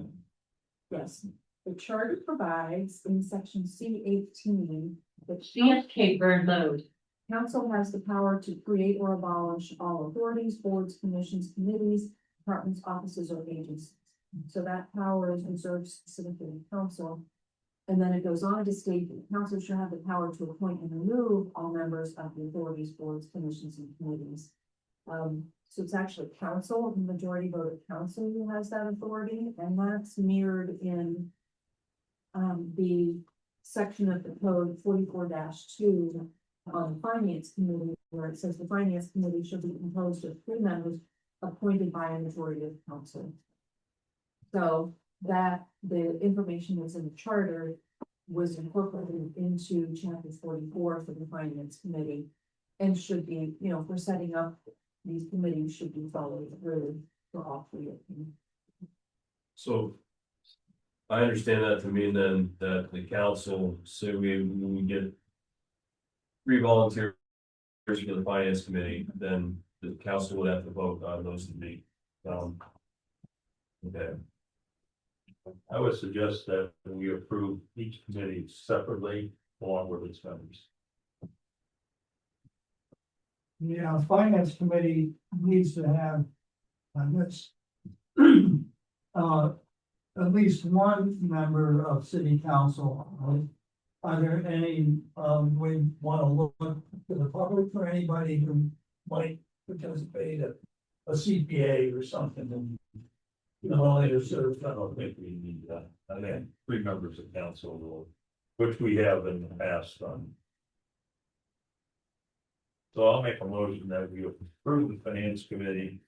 Yes, the charter provides in section C18 that CSK burn load. council has the power to create or abolish all authorities, boards, commissions, committees, departments, offices, or agencies. So that power is reserved specifically to council. And then it goes on to state that the council shall have the power to appoint and remove all members of the authorities, boards, commissions, and committees. So it's actually council, the majority vote of council who has that authority, and that's mirrored in the section of the code 44-2 on the finance committee, where it says the finance committee should be composed of 3 members appointed by a majority of council. So that the information that's in the charter was incorporated into chapter 44 for the finance committee, and should be, for setting up these committees should be followed through for all 3 of them. So I understand that to mean then that the council, say we get 3 volunteers for the finance committee, then the council would have to vote on those to be. Okay, I would suggest that we approve each committee separately along with its members. Yeah, finance committee needs to have, this. At least one member of city council. Are there any, we wanna look to the public for anybody who might participate at a CPA or something? You know, later serve. I don't think we need that. I mean, 3 members of council will, which we have in the past done. So I'll make a motion that we approve the finance committee.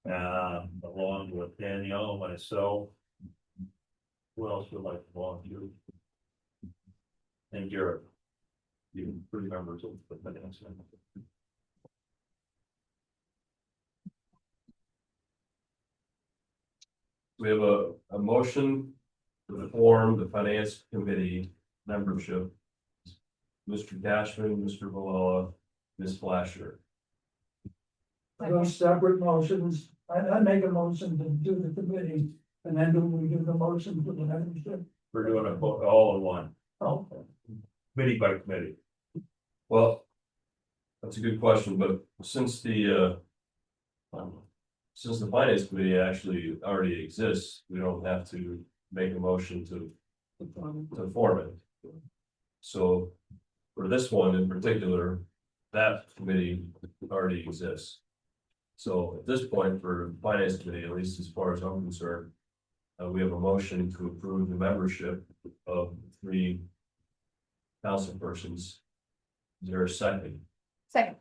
Along with Danielle, myself. Who else would like to volunteer? And Garrett. You 3 members of the finance committee. we have a motion to form the finance committee membership. Mr. Cashman, Mr. Valella, Ms. Flasher. Those separate motions, I make a motion to do the committee, and then do we do the motion for the membership? We're doing it all in one, Oh, committee by committee. Well, that's a good question, but since the finance committee actually already exists, we don't have to make a motion to form it. So for this one in particular, that committee already exists. So at this point, for the finance committee, at least as far as I'm concerned, we have a motion to approve the membership of 3 council persons. Is there a second? Second.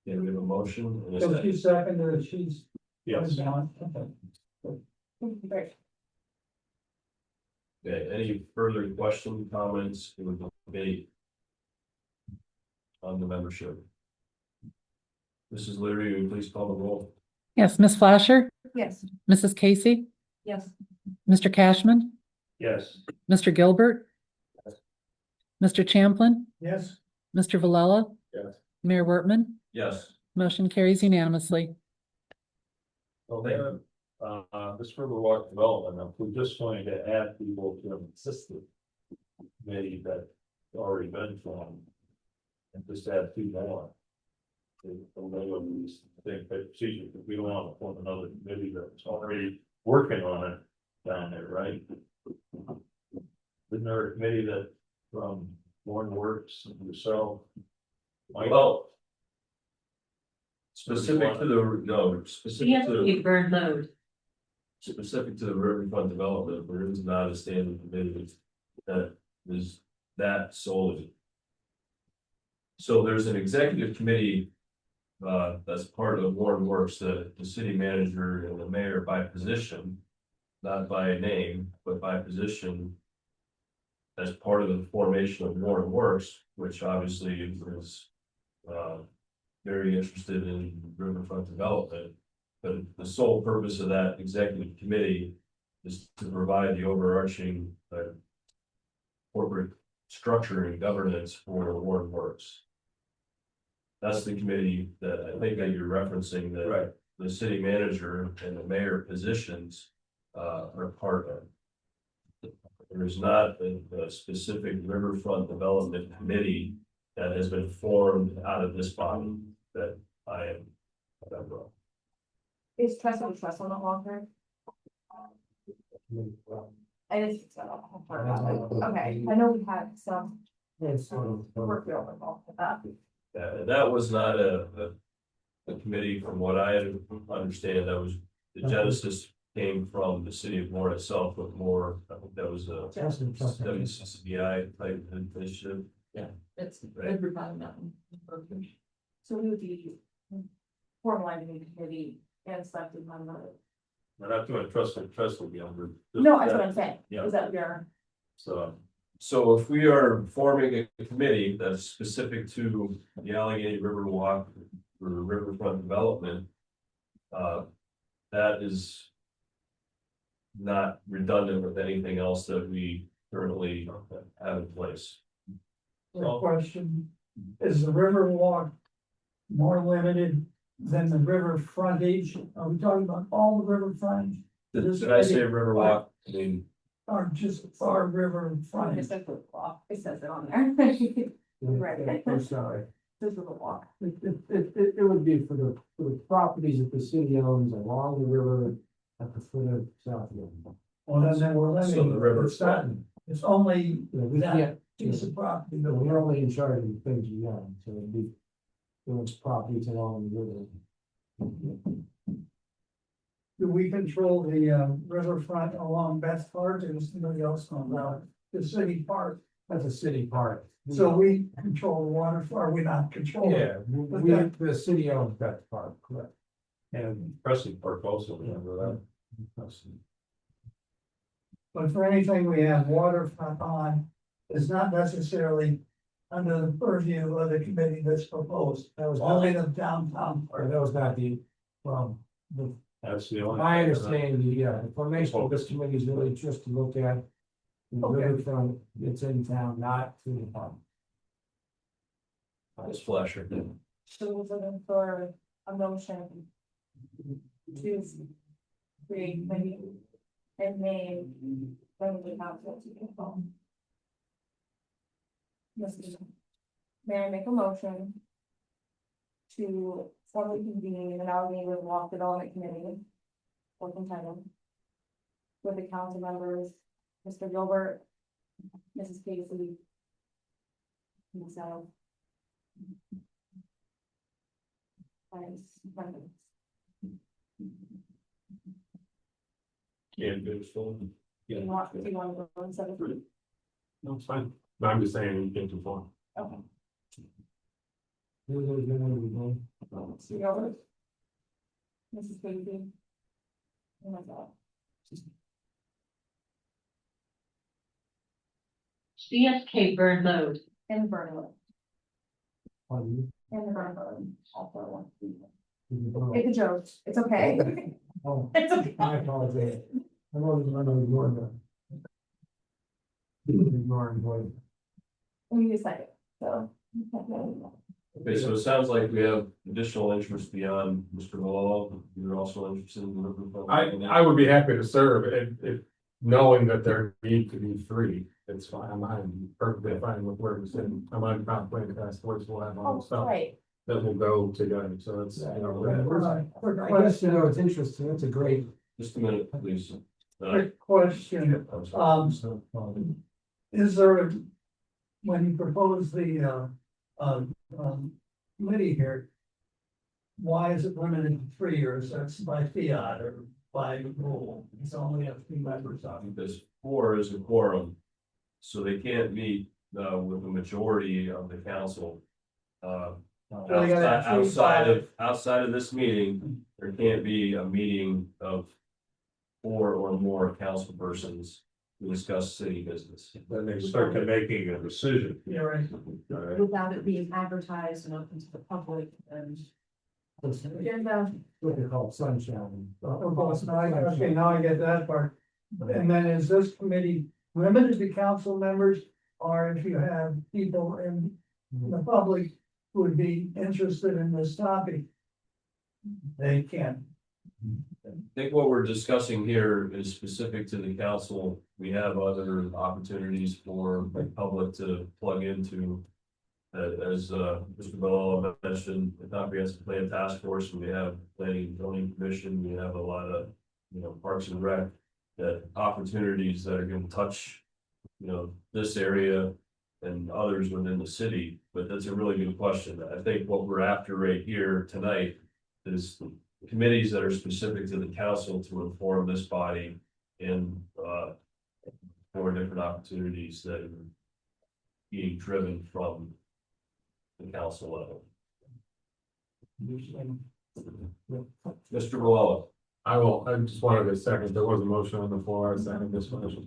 Yeah, we have a motion and a so second. she's second, or she's. Yes. Okay. Great. Okay, any further questions, comments, or debate on the membership? Mrs. Leary, will you please call the roll? Yes, Ms. Flasher, Yes. Mrs. Casey, Yes. Mr. Cashman, Yes. Mr. Gilbert, Mr. Champlin, Yes, Mr. Valella, Yes. Mayor Wortman, Yes. motion carries unanimously. Well, then, this Riverwalk development, if we're just going to add people to an existing committee that's already been formed. And just add 2 more. Procedure, because we don't want to form another committee that's already working on it down there, right? Isn't there a committee that from Warren Works and yourself? Well, specific to the, no, specific to, burn load. specific to the riverfront development, there is not a standing committee that is that solely. So there's an executive committee that's part of Warren Works, the city manager and the mayor by position, not by name, but by position. As part of the formation of Warren Works, which obviously is very interested in riverfront development. But the sole purpose of that executive committee is to provide the overarching corporate structure and governance for Warren Works. That's the committee that I think that you're referencing, that Right. the city manager and the mayor positions are part of. There is not a specific riverfront development committee that has been formed out of this body that I am a member of. Is Trestle not longer? I just, okay, I know we had some it's sort of. work involved with that. And that was not a committee, from what I understand, that was, the genesis came from the city of Warren itself, but more, I think that was a WCCBI type initiative. It's Right. every mountain. So we would be formalizing the committee and selecting member. We're not doing trust will be under. No, that's what I'm saying, Yeah. is that we are, So if we are forming a committee that's specific to the Allegheny River Walk or riverfront development, that is not redundant with anything else that we currently have in place. A question, is the river walk more limited than the river frontage? Are we talking about all the river frontage? Did I say Riverwalk? I mean, Or just our river It frontage? says the law, it says it on there. Right. I'm sorry. This is the law. It would be for the properties that the city owns along the river at the foot of Southfield. Well, then we're So the river- it's only We that can't, piece of property. no, we're only in charge of the things we own, so it'd be those properties along the river. Do we control the riverfront along Beth Park, or is somebody else on that? The city park, That's a city park. so we control the water, or we not control it? Yeah, the city owns that park, correct? And Presley Park also, remember But for anything we have waterfront on, is not necessarily under the purview of the committee that's proposed. That was Only not, the downtown or part. that was not the, well, the, That's the only. my understanding, the formation of this committee is really just to look at the Okay. riverfront, it's in town, not to the park. Ms. Fleischer. So we're looking for a motion to create maybe and name when we have to confirm. May I make a motion to formally convene an Allegheny Walk Development Committee or title with the council members, Mr. Gilbert, Mrs. Casey, myself. Can't do so. Do you want to go instead of? No, it's fine, but I'm just saying you can't conform. Okay. It's Mr. Gilbert. Mrs. Casey. And myself. CSK burn load. And Bernard. fun. And the Bernard. Also want to be. Oh, It's a joke. It's okay. It's okay. I apologize. I'm always ignoring them. Ignoring voice. We need a second, so. Okay, so it sounds like we have additional interest beyond Mr. Malone. You're also interested in the riverfront. I would be happy to serve if knowing that there need to be three, it's fine, I'm perfectly fine with where we're sitting. I'm on comp plan task force, we'll have all the Oh, stuff right. that will go together, so it's, you know. I guess, you know, it's interesting, it's a great. Just a minute, please. Quick question, I'm sorry. is there, when you propose the, committee here, why is it limited to 3 years? That's by fiat or by rule. It's only a few members on it. Because 4 is a quorum, so they can't meet with the majority of the council. they gotta have Outside of this meeting, there can't be a meeting of 4 or more council persons to discuss city business. Then they start to making a decision. Yeah, right. Without it being advertised and open to the public and. And, What they call sunshine. Okay, now I get that part. And then is this committee limited to council members? Or if you have people in the public who would be interested in this topic, they can. I think what we're discussing here is specific to the council. We have other opportunities for the public to plug into. As Mr. Bell mentioned, the comprehensive plan task force, and we have planning and zoning commission, we have a lot of, parks and rec. That opportunities that are gonna touch, this area and others within the city, but that's a really good question. I think what we're after right here tonight is committees that are specific to the council to inform this body in for different opportunities that are being driven from the council level. Mr. Malala. I just wanted a second, there was a motion on the floor, I second this motion.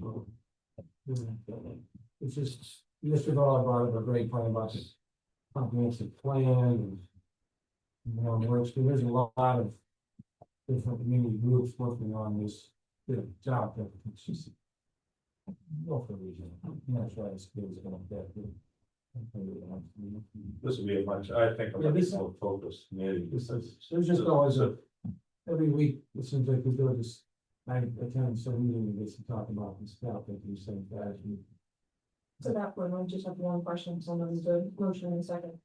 It's just, Mr. Ball brought up a great point about this comprehensive plan and. There's a lot of different community groups working on this the job that she's. No for a reason, that's why it's gonna get. This would be a much, I think, a Yeah, much this- more focused committee. There's just always every week, it seems like we do this, I attend some meeting, and to talk about this stuff, that you say that. To that point, I just have one question, someone's a motion in a second.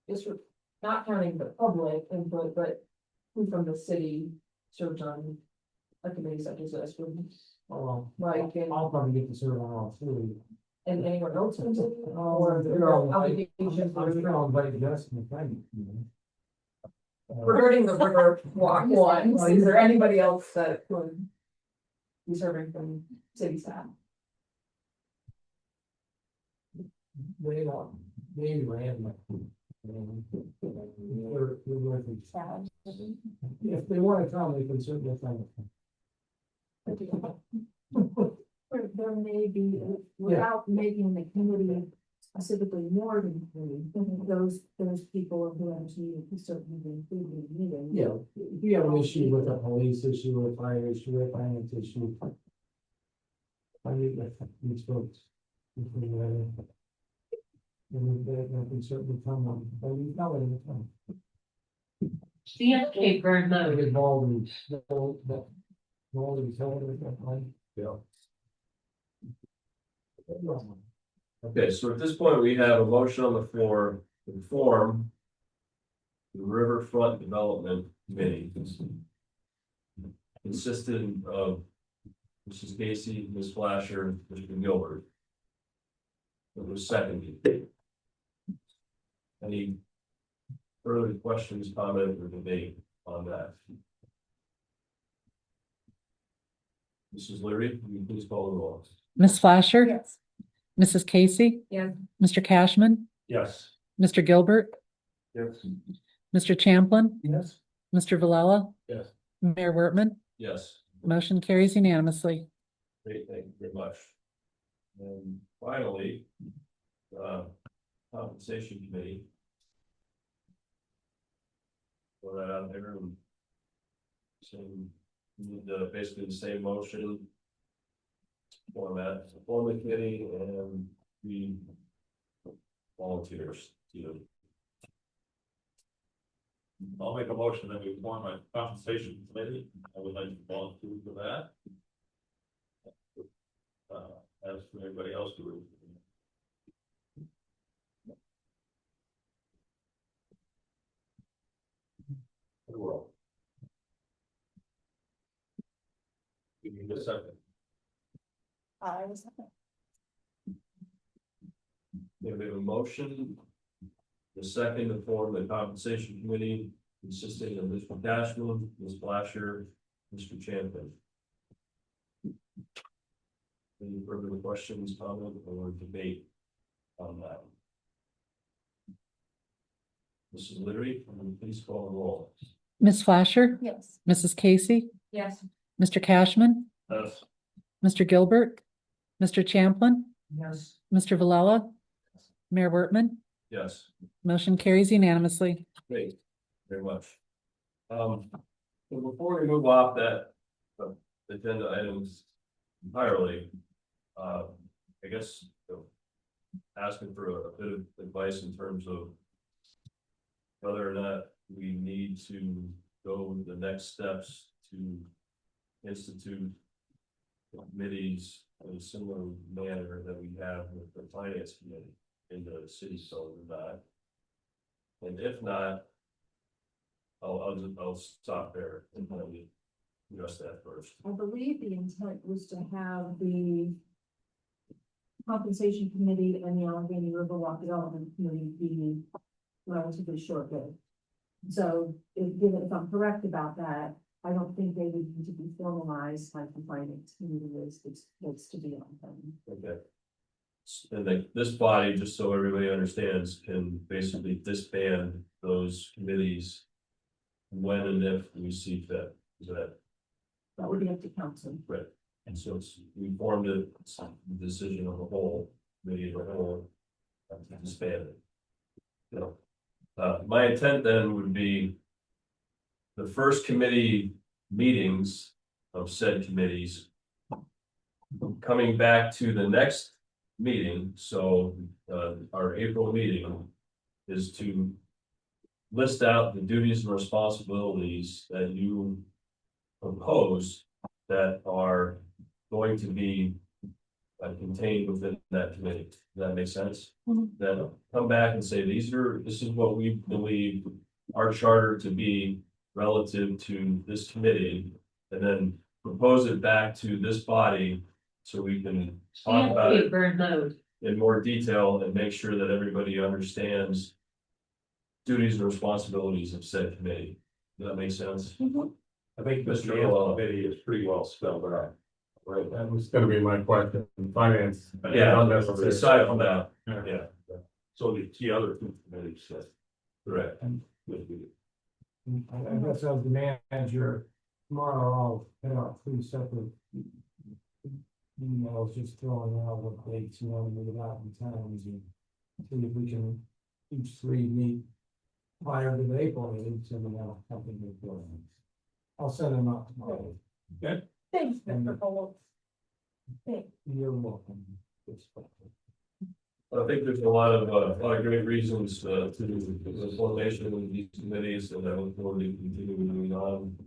Just for, not counting the public input, but who from the city served on a committee such as this, would Oh, like, and I'll probably get to serve on all three. anyone else from the city? Or Or you're all obligation invited, I'm sure I'll invite Justin if I need, regarding the river walk one, is there anybody else that would be serving from city staff? They want, they ran. If they want to come, they can certainly come. There may be, without making the committee specifically more than three, those people who actually could certainly be included in the meeting. Yeah, if you have an issue with a police issue, a fire issue, a finance issue. I meet with these folks. And they can certainly come on, but we know it in the time. CSK Burn They Load. get involved in that, all these, Yeah. Okay, so at this point, we have a motion on the floor to form the Riverfront Development Committee. Consisted of Mrs. Casey, Ms. Flasher, Mr. Gilbert. It was seconded. Any further questions, comment, or debate on that? Mrs. Leary, will you please call the roll? Ms. Flasher? Yes. Mrs. Casey? Yes. Mr. Cashman? Yes. Mr. Gilbert? Yes. Mr. Champlin? Yes. Mr. Valella? Yes. Mayor Wortman? Yes. Motion carries unanimously. Great, thank you very much. And finally, compensation committee. Throw that out there and same, basically the same motion. Format, form the committee and we volunteers to. I'll make a motion that we form a compensation committee. I would like to volunteer for that. As for everybody else to. World. Give me a second. I was. We have a motion. The second to form the compensation committee consisting of Mr. Cashman, Ms. Flasher, Mr. Champlin. Any further questions, comment, or debate on that? Mrs. Leary, please call the roll. Ms. Flasher? Yes. Mrs. Casey? Yes. Mr. Cashman? Yes. Mr. Gilbert? Mr. Champlin? Yes. Mr. Valella? Mayor Wortman? Yes. Motion carries unanimously. Great, very much. So before we move off that agenda items entirely, I guess asking for a bit of advice in terms of whether or not we need to go the next steps to institute committees in a similar manner that we have with the finance committee in the city zone or not. And if not, I'll stop there and let me address that first. I believe the intent was to have the compensation committee and the Allegheny Riverwalk Development Committee be relatively short-lived. So if I'm correct about that, I don't think they would need to be formalized like the finance committee is to be on them. Okay. And this body, just so everybody understands, can basically disband those committees when and if we see fit. Is that That would be up to council. right? And so we formed a decision of the whole, committee of the whole, to disband it. You know, my intent then would be the first committee meetings of said committees. Coming back to the next meeting, so our April meeting is to list out the duties and responsibilities that you propose that are going to be contained within that committee. Does that make sense? Then come back and say, this is what we believe our charter to be relative to this committee, and then propose it back to this body so we can talk about it Burn load. in more detail and make sure that everybody understands duties and responsibilities of said committee. Does that make sense? I think Mr. Mr. Hillel. committee is pretty well spelled out. Right. That was gonna be my question, finance. Yeah, Unnecessary. aside from that, Yeah. yeah, So the key other two committees that correct. would be. I guess as the manager, tomorrow I'll put out 3 separate emails, just throwing out what dates you want to get out in times and see if we can each 3 meet prior to the April meeting, so we have a company report. I'll send them out tomorrow. Thanks, Mr. Cole. You're welcome. I think there's a lot of great reasons to the formation of these committees, and I look forward to continuing on.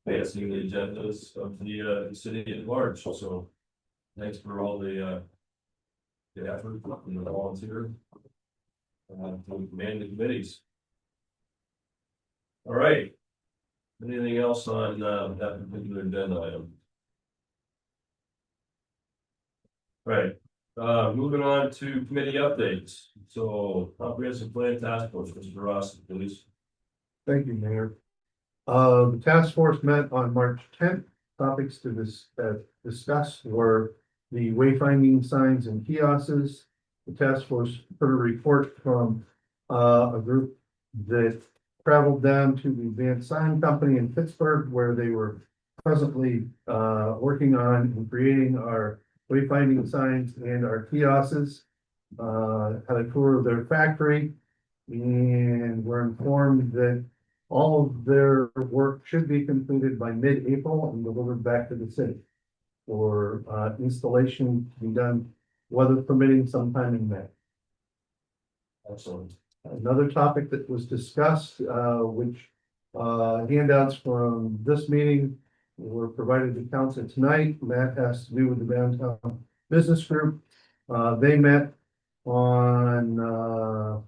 Advancing the agendas of the city at large, so thanks for all the effort and the volunteer to man the committees. All right. Anything else on that particular agenda item? Right, moving on to committee updates. So comprehensive plan task force, Mr. Ross, please. Thank you, Mayor. The task force met on March 10th. Topics to discuss were the wayfinding signs and kiosks. The task force heard a report from a group that traveled down to the Advanced Sign Company in Pittsburgh, where they were presently working on and creating our wayfinding signs and our kiosks. Had a tour of their factory, and were informed that all of their work should be completed by mid-April and delivered back to the city for installation to be done, weather permitting, sometime in May. Excellent. Another topic that was discussed, which handouts from this meeting were provided to council tonight. That has to do with the downtown business group. They met on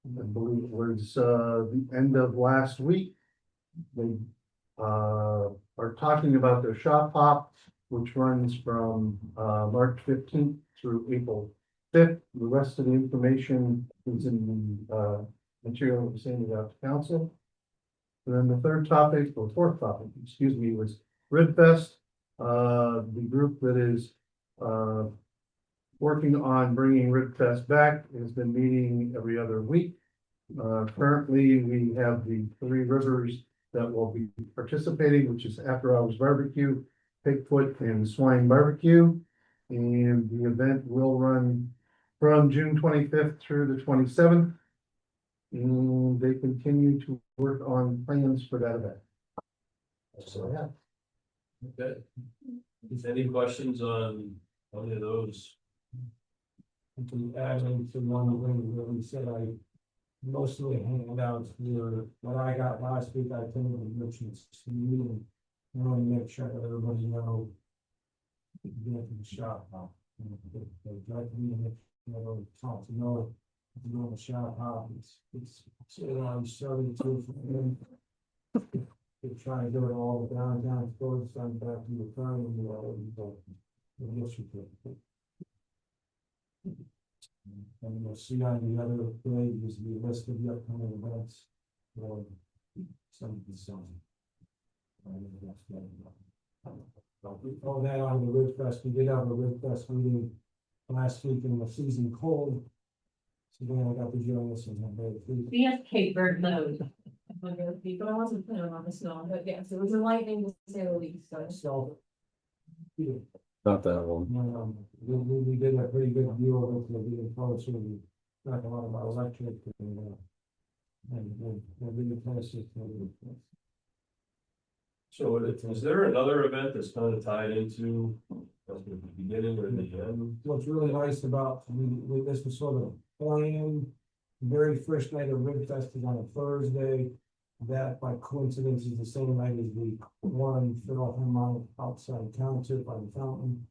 I believe it was the end of last week. They are talking about their shop hop, which runs from March 15th through April 5th. The rest of the information is in the material that was handed out to council. And then the third topic, or fourth topic, excuse me, was Ridfest. The group that is working on bringing Ridfest back has been meeting every other week. Currently, we have the 3 rivers that will be participating, which is After Hours Barbecue, Pigfoot, and Swine Barbecue. And the event will run from June 25th through the 27th. And they continue to work on plans for that event. So, yeah. Okay. Any questions on any of those? Adding to one of the things that we said, I mostly handouts were what I got last week. I think of Richard's meeting. I want to make sure that everybody knows. Get to the shop now. They'd like me to make talk to know if you go to the shop how it's I'm starting to try to do it all downtown stores, so I'm back to the front and do all the yes, you could. And you'll see on the other page is the list of the upcoming events. For some of the song. Oh, that on the Ridge Fest, we did have a Ridge Fest meeting last week in the season cold. So then I got to join us and have very food. CSK burn load. But I wasn't planning on the snow, but yes, it was enlightening to say the least, so. So. Yeah. Not that one. We did a pretty good view of it, we did close, we talked a lot about electric and really close it. So is there another event that's kind of tied into the beginning or the end? What's really nice about, this was sort of planned. The very first night of Rib Fest is on a Thursday. That by coincidence is the same night as the one Philharmonic outside concert by the fountain.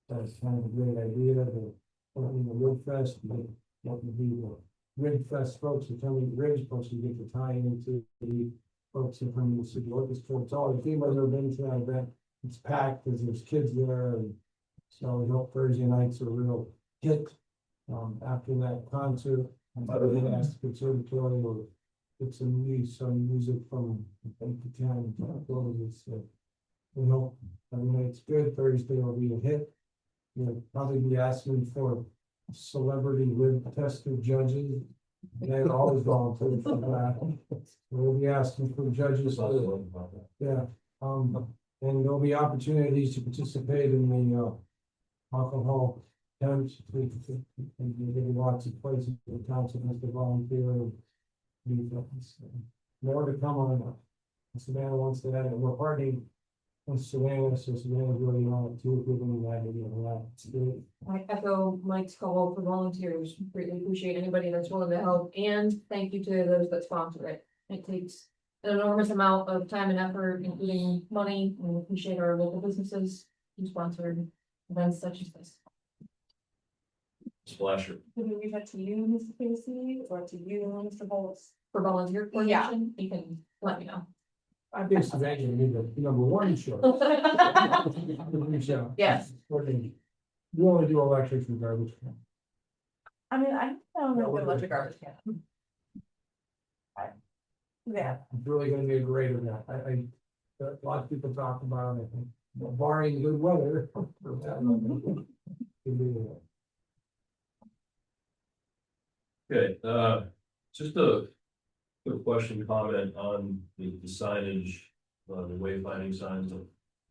That's kind of a great idea, the Rib Fest, what would be the Rib Fest folks who come in ribs, folks who get to tie into the folks who come in the city orchestra. It's all, if anybody's ever been to that event, it's packed because there's kids there, and so we hope Thursday night's a real hit. After that concert, I'm going to ask the conservatory or get some music from the town. We hope every night's good. Thursday will be a hit. We'll probably be asking for celebrity rib tester judges. They're always volunteering for that. We'll be asking for judges. Yeah, and there'll be opportunities to participate in the alcohol temps. We lots of places the council has to volunteer. More to come on that. Savannah wants to have it. We're partying with Savannah, so Savannah's really on it too. Giving that a lot. It's good. I echo Mike's call for volunteers. Greatly appreciate anybody that's willing to help, and thank you to those that sponsor it. It takes an enormous amount of time and effort, including money, and we appreciate our local businesses who sponsored events such as this. Splasher. Could we reach out to you, Mr. Casey, or to you, Mr. Bowles? For volunteer coordination, you can let me know. I think Savannah will be the number one show. Yes. You only do electric and garbage. I mean, I don't know what electric garbage can. Yeah. It's really gonna be a great event. A lot of people talk about it, barring good weather. Okay, just a quick question, comment on the signage, the wayfinding signs.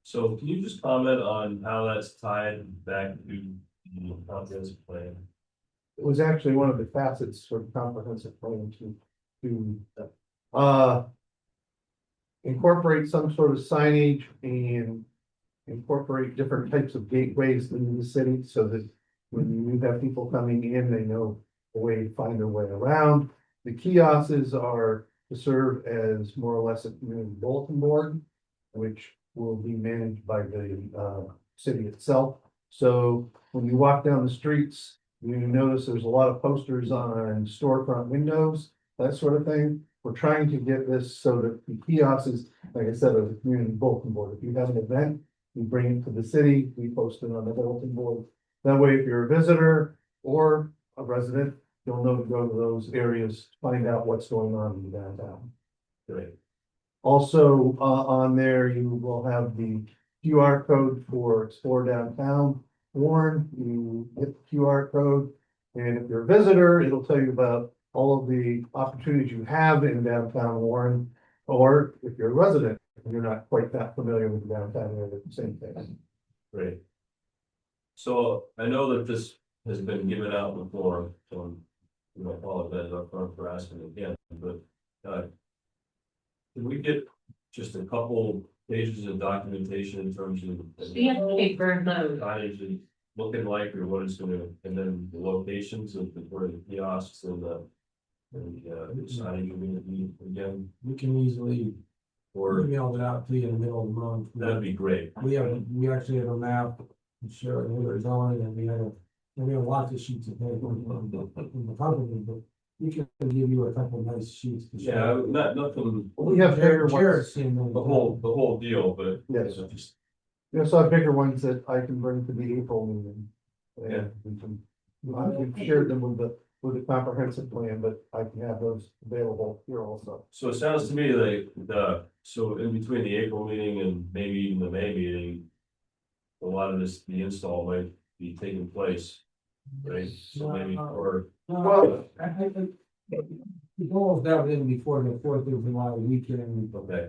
So can you just comment on how that's tied back to the comprehensive plan? It was actually one of the facets for the comprehensive plan to incorporate some sort of signage and incorporate different types of gateways into the city so that when you have people coming in, they know a way to find their way around. The kiosks are to serve as more or less a community bulletin board, which will be managed by the city itself. So when you walk down the streets, you notice there's a lot of posters on storefront windows, that sort of thing. We're trying to get this so that the kiosks, like I said, are a community bulletin board. If you have an event, you bring it to the city, we post it on the bulletin board. That way, if you're a visitor or a resident, you'll know to go to those areas, find out what's going on in the downtown. Great. Also, on there, you will have the QR code for Explore Downtown. Warren, you hit the QR code, and if you're a visitor, it'll tell you about all of the opportunities you have in downtown Warren. Or if you're a resident and you're not quite that familiar with the downtown area, the same thing. Great. So I know that this has been given out before, so I apologize up front for asking again, but can we get just a couple pages of documentation in terms of paper load. signage and looking like, or what it's gonna, and then the locations of where the kiosks and the signage are gonna be again, We can easily or email it out to you in the middle of the month. that'd be great. We actually have a map to show where it's going, and we have lots of sheets of paper in the company, but we can give you a couple of nice sheets. To show. Yeah, nothing, We have bigger Jared's ones. seen them. the whole deal, but. Yes. Just, You also have bigger ones that I can bring to the April meeting. Yeah. And we can, we've shared them with the comprehensive plan, but I can have those available here also. so it sounds to me like so in between the April meeting and maybe even the May meeting, a lot of the install might be taking place, right? So maybe, or, Well, I think the goal is that in before the 4th of July weekend. okay,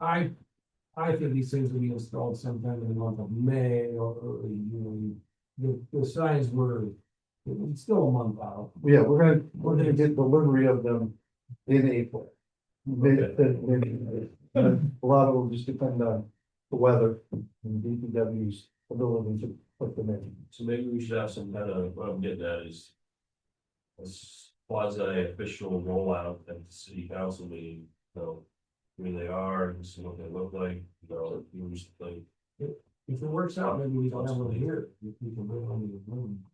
I think these things will be installed sometime in the month of May or early June. The signs were, it's still a month out. Yeah, we're gonna get delivery of them in April. Okay. And a lot of it will just depend on the weather and DPW's ability to put them in. So maybe we should have some kind of, what I'm getting at is. A quasi official rollout at the city council meeting, so. Where they are, and see what they look like, you know, use like. If it works out, maybe we don't have one here, we can bring on the room.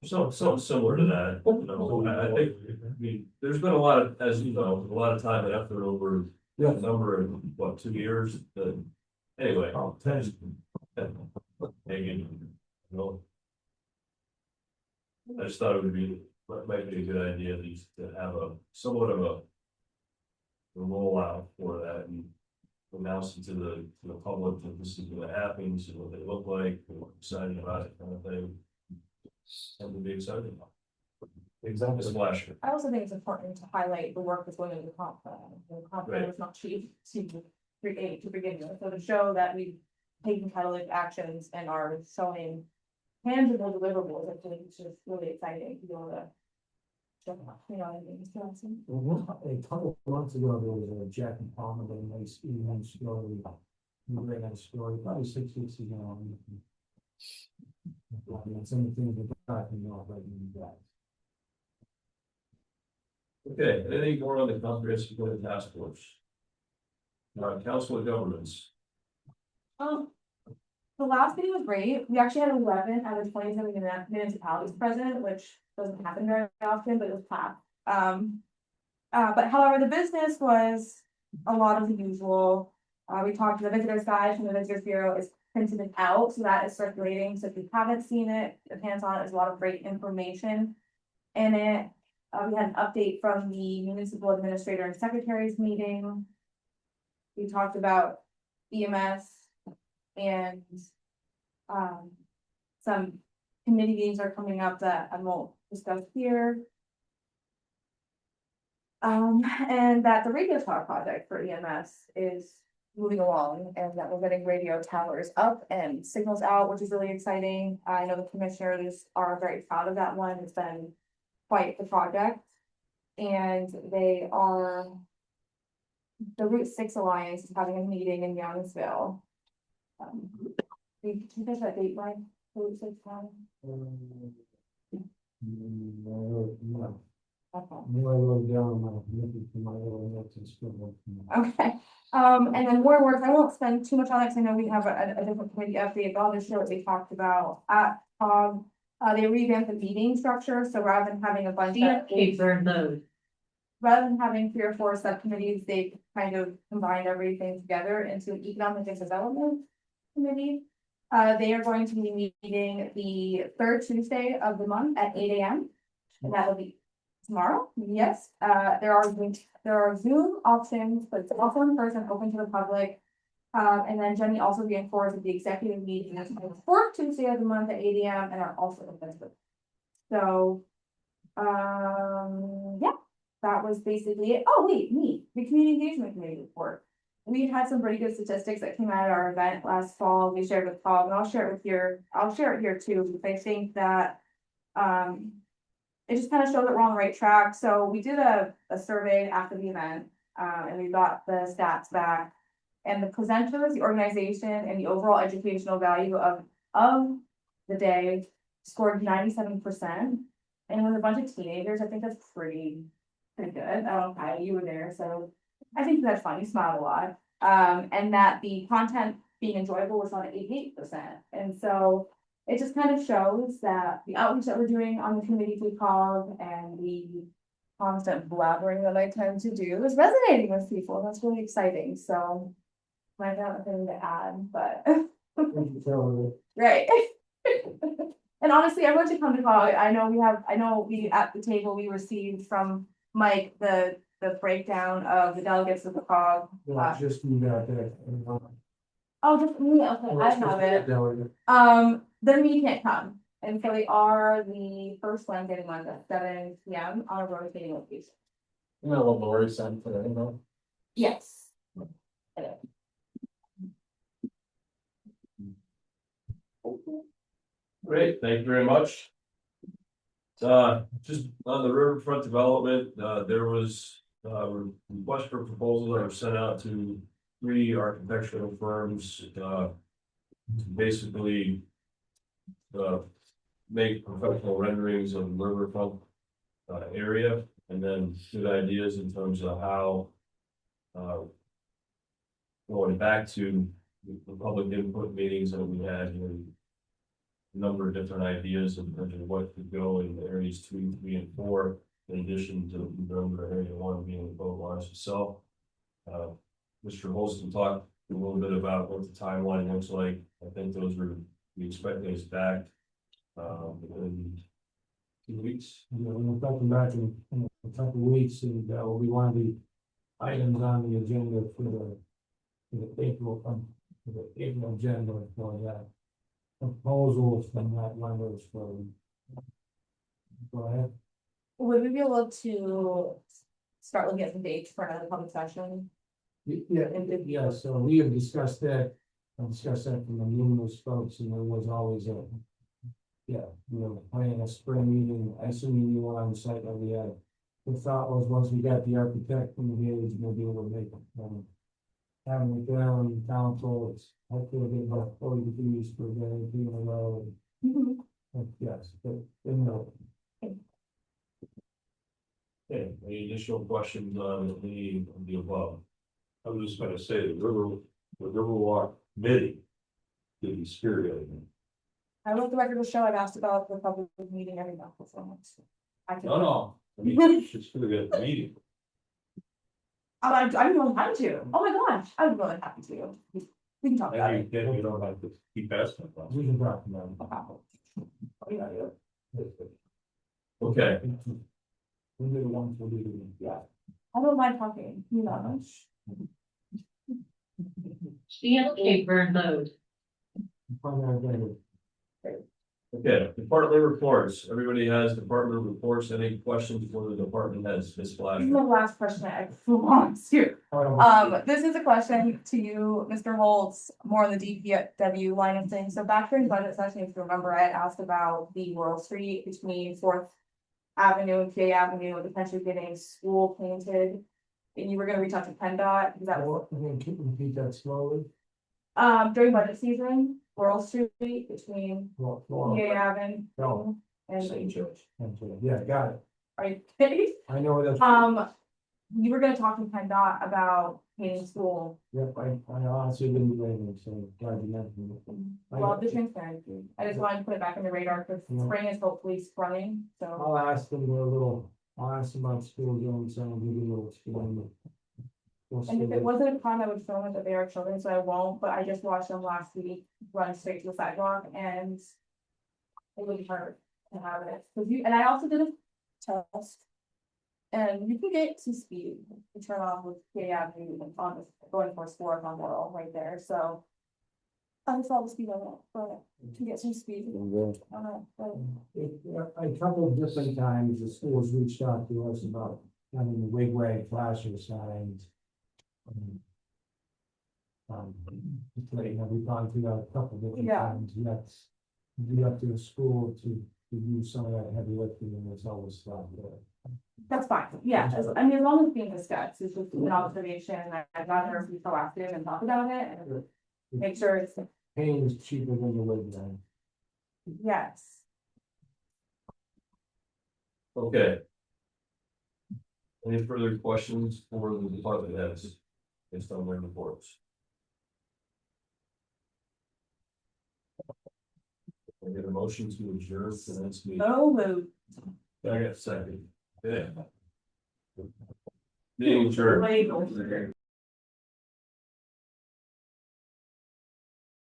Something similar to that, you know, I think, I mean, there's been a lot of, as you know, a lot of time and effort over. Yeah. A number of, what, 2 years, but anyway. Oh, 10. Maybe, you know. I just thought it would be, might be a good idea at least to have a somewhat of a rollout for that and announce it to the public that this is what happens and what they look like and what we're excited about it kind of thing. Something to be excited about. Exactly. Splasher. I also think it's important to highlight the work that's going into the comp plan. The comp plan Right. was not cheap to create to begin with, so to show that we've taken catalytic actions and are showing tangible deliverables, I think it's just really exciting to be able to. Show them, you know what I mean? It's awesome. A couple of months ago, there was a Jack and Palmer, a nice evening story. Great nice story, probably 6 weeks ago. Some of the things we're talking about right now. Okay, anything more on the comprehensive plan task force? Council of Governments. The last meeting was great. We actually had 11 out of 27 municipalities present, which doesn't happen very often, but it was packed. But however, the business was a lot of the usual. We talked to the visitors guide from the Visitors Bureau is printed it out, so that is circulating. So if you haven't seen it, the hands-on, there's a lot of great information in it. We had an update from the municipal administrator and secretaries meeting. We talked about EMS and some committee meetings are coming up that I won't discuss here. And that the radio tower project for EMS is moving along and that we're getting radio towers up and signals out, which is really exciting. I know the commissioners are very proud of that one. It's been quite the project. And they are, the Route 6 Alliance is having a meeting in Youngsville. Can you guys that date line? Route 6 Alliance? No, Okay. I wrote down my little notes and scribbled. Okay, and then more work, I won't spend too much on it, because I know we have a different committee update, but I'll just share what we talked about at they revamped the meeting structure, so rather than having a bunch of. Rather than having 3 or 4 subcommittees, they kind of combined everything together into an economic and development committee. They are going to be meeting the 3rd Tuesday of the month at 8 AM. And that will be tomorrow, yes. There are Zoom options, but it's also in person, open to the public. And then Jenny also reinforced that the executive meeting is the 4th Tuesday of the month at 8 AM and are also open to. So, yeah, that was basically it. Oh, wait, the community engagement committee report. We had some pretty good statistics that came out of our event last fall. We shared with Paul, and I'll share it here too, because I think that, it just kind of shows that we're on the right track. So we did a survey after the event, and we got the stats back. And the presenters, the organization, and the overall educational value of the day scored 97%. And with a bunch of teenagers, I think that's pretty good. I don't know, Kylie, you were there, so I think that's fun. You smiled a lot. And that the content being enjoyable was on 88%. And so it just kind of shows that the outreach that we're doing on the committee we called and the constant blabbering that I tend to do is resonating with people. That's really exciting. So I don't have anything to add, but right. And honestly, everyone should come to COG. I know we at the table we received from Mike the breakdown of the delegates of the COG. Just you got that. Oh, just me, okay, I have it. Then we can't come, and so they are the first Wednesday of the month at 7 PM on a rotating location. You know what Lori sent today, no? Yes. Great, thank you very much. Just on the riverfront development, there was request for proposal that was sent out to three architectural firms, basically make professional renderings of the riverfront area, and then good ideas in terms of how going back to the public input meetings that we had, a number of different ideas in terms of what could go in areas 2, 3, and 4, in addition to remember area 1 being the boat launch itself. Mr. Holston talked a little bit about what the timeline looks like. I think we expect those back in 2 weeks. We'll come back in a couple of weeks, and that will be one of the items on the agenda for the April agenda for that. Proposals from that lenders for. Go ahead. Would we be able to start looking at some dates for another public session? Yeah, so we have discussed that, from the numerous folks, and there was always planning a spring meeting, I assume you were on the site that we had. The thought was, once we got the architect from the village, we'll be able to make it. Having it down, council, it's hopefully get about 40 degrees for the in a row. But yes, but, Okay, any additional questions on any of the above? I was just gonna say, the Riverwalk committee did be spearheading. I want the record to show I've asked about the public meeting every month. I can. No, I mean, it's gonna get the meeting. I'm really happy to. Oh my gosh, I'm really happy to. We can talk about it. Then you don't have to keep asking about we can talk about Okay, We did one for the, yeah. I don't mind talking, you know. Okay, burn load. okay, department reports. Everybody has department reports. Any questions for the department heads? Ms. This Flash? is the last question I want to. This is a question to you, Mr. Holtz, more on the DPW line of things. So back during budget session, if you remember, I had asked about the World Street between 4th Avenue and PA Avenue, and potentially getting school painted. And you were gonna reach out to PennDOT, because that was, Repeat that slowly. during budget season, World Street between PA Yeah, Avenue and. St. George. got it. Are you kidding? I know that's. You were gonna talk to PennDOT about painting school. Yep, I honestly didn't blame him, so glad you mentioned it. Well, the transparency. I just wanted to put it back in the radar, because Yeah. spring is hopefully sprung, so. I'll ask them I'll ask them about school zones, and I'll give you a little explain. And if it wasn't a crime, I would film it, that they are children, so I won't, but I just watched them last week run straight to the sidewalk, and it would hurt to have it, and I also did a test. And you can get to speed, you turn off with K Avenue on going for sport on Laurel right there, so. I just saw the speed on it, but to get some speed. A couple of different times, the schools reached out to us about having the wigwag flashing signs. We've gone through that a couple of different Yeah. times, and that's. You have to the school to use some of that heavy lifting, and there's always stuff there. That's fine, yeah, I mean, as long as it's being discussed, it's just an observation, and I'd rather be proactive and talk about it, and make sure it's, Pain is cheaper than the wigwag. yes. Okay. Any further questions for the department heads based on their reports? I get a motion to adjourn the next meeting. Oh, moved. I got a second. Yeah. Being adjourned. Wait.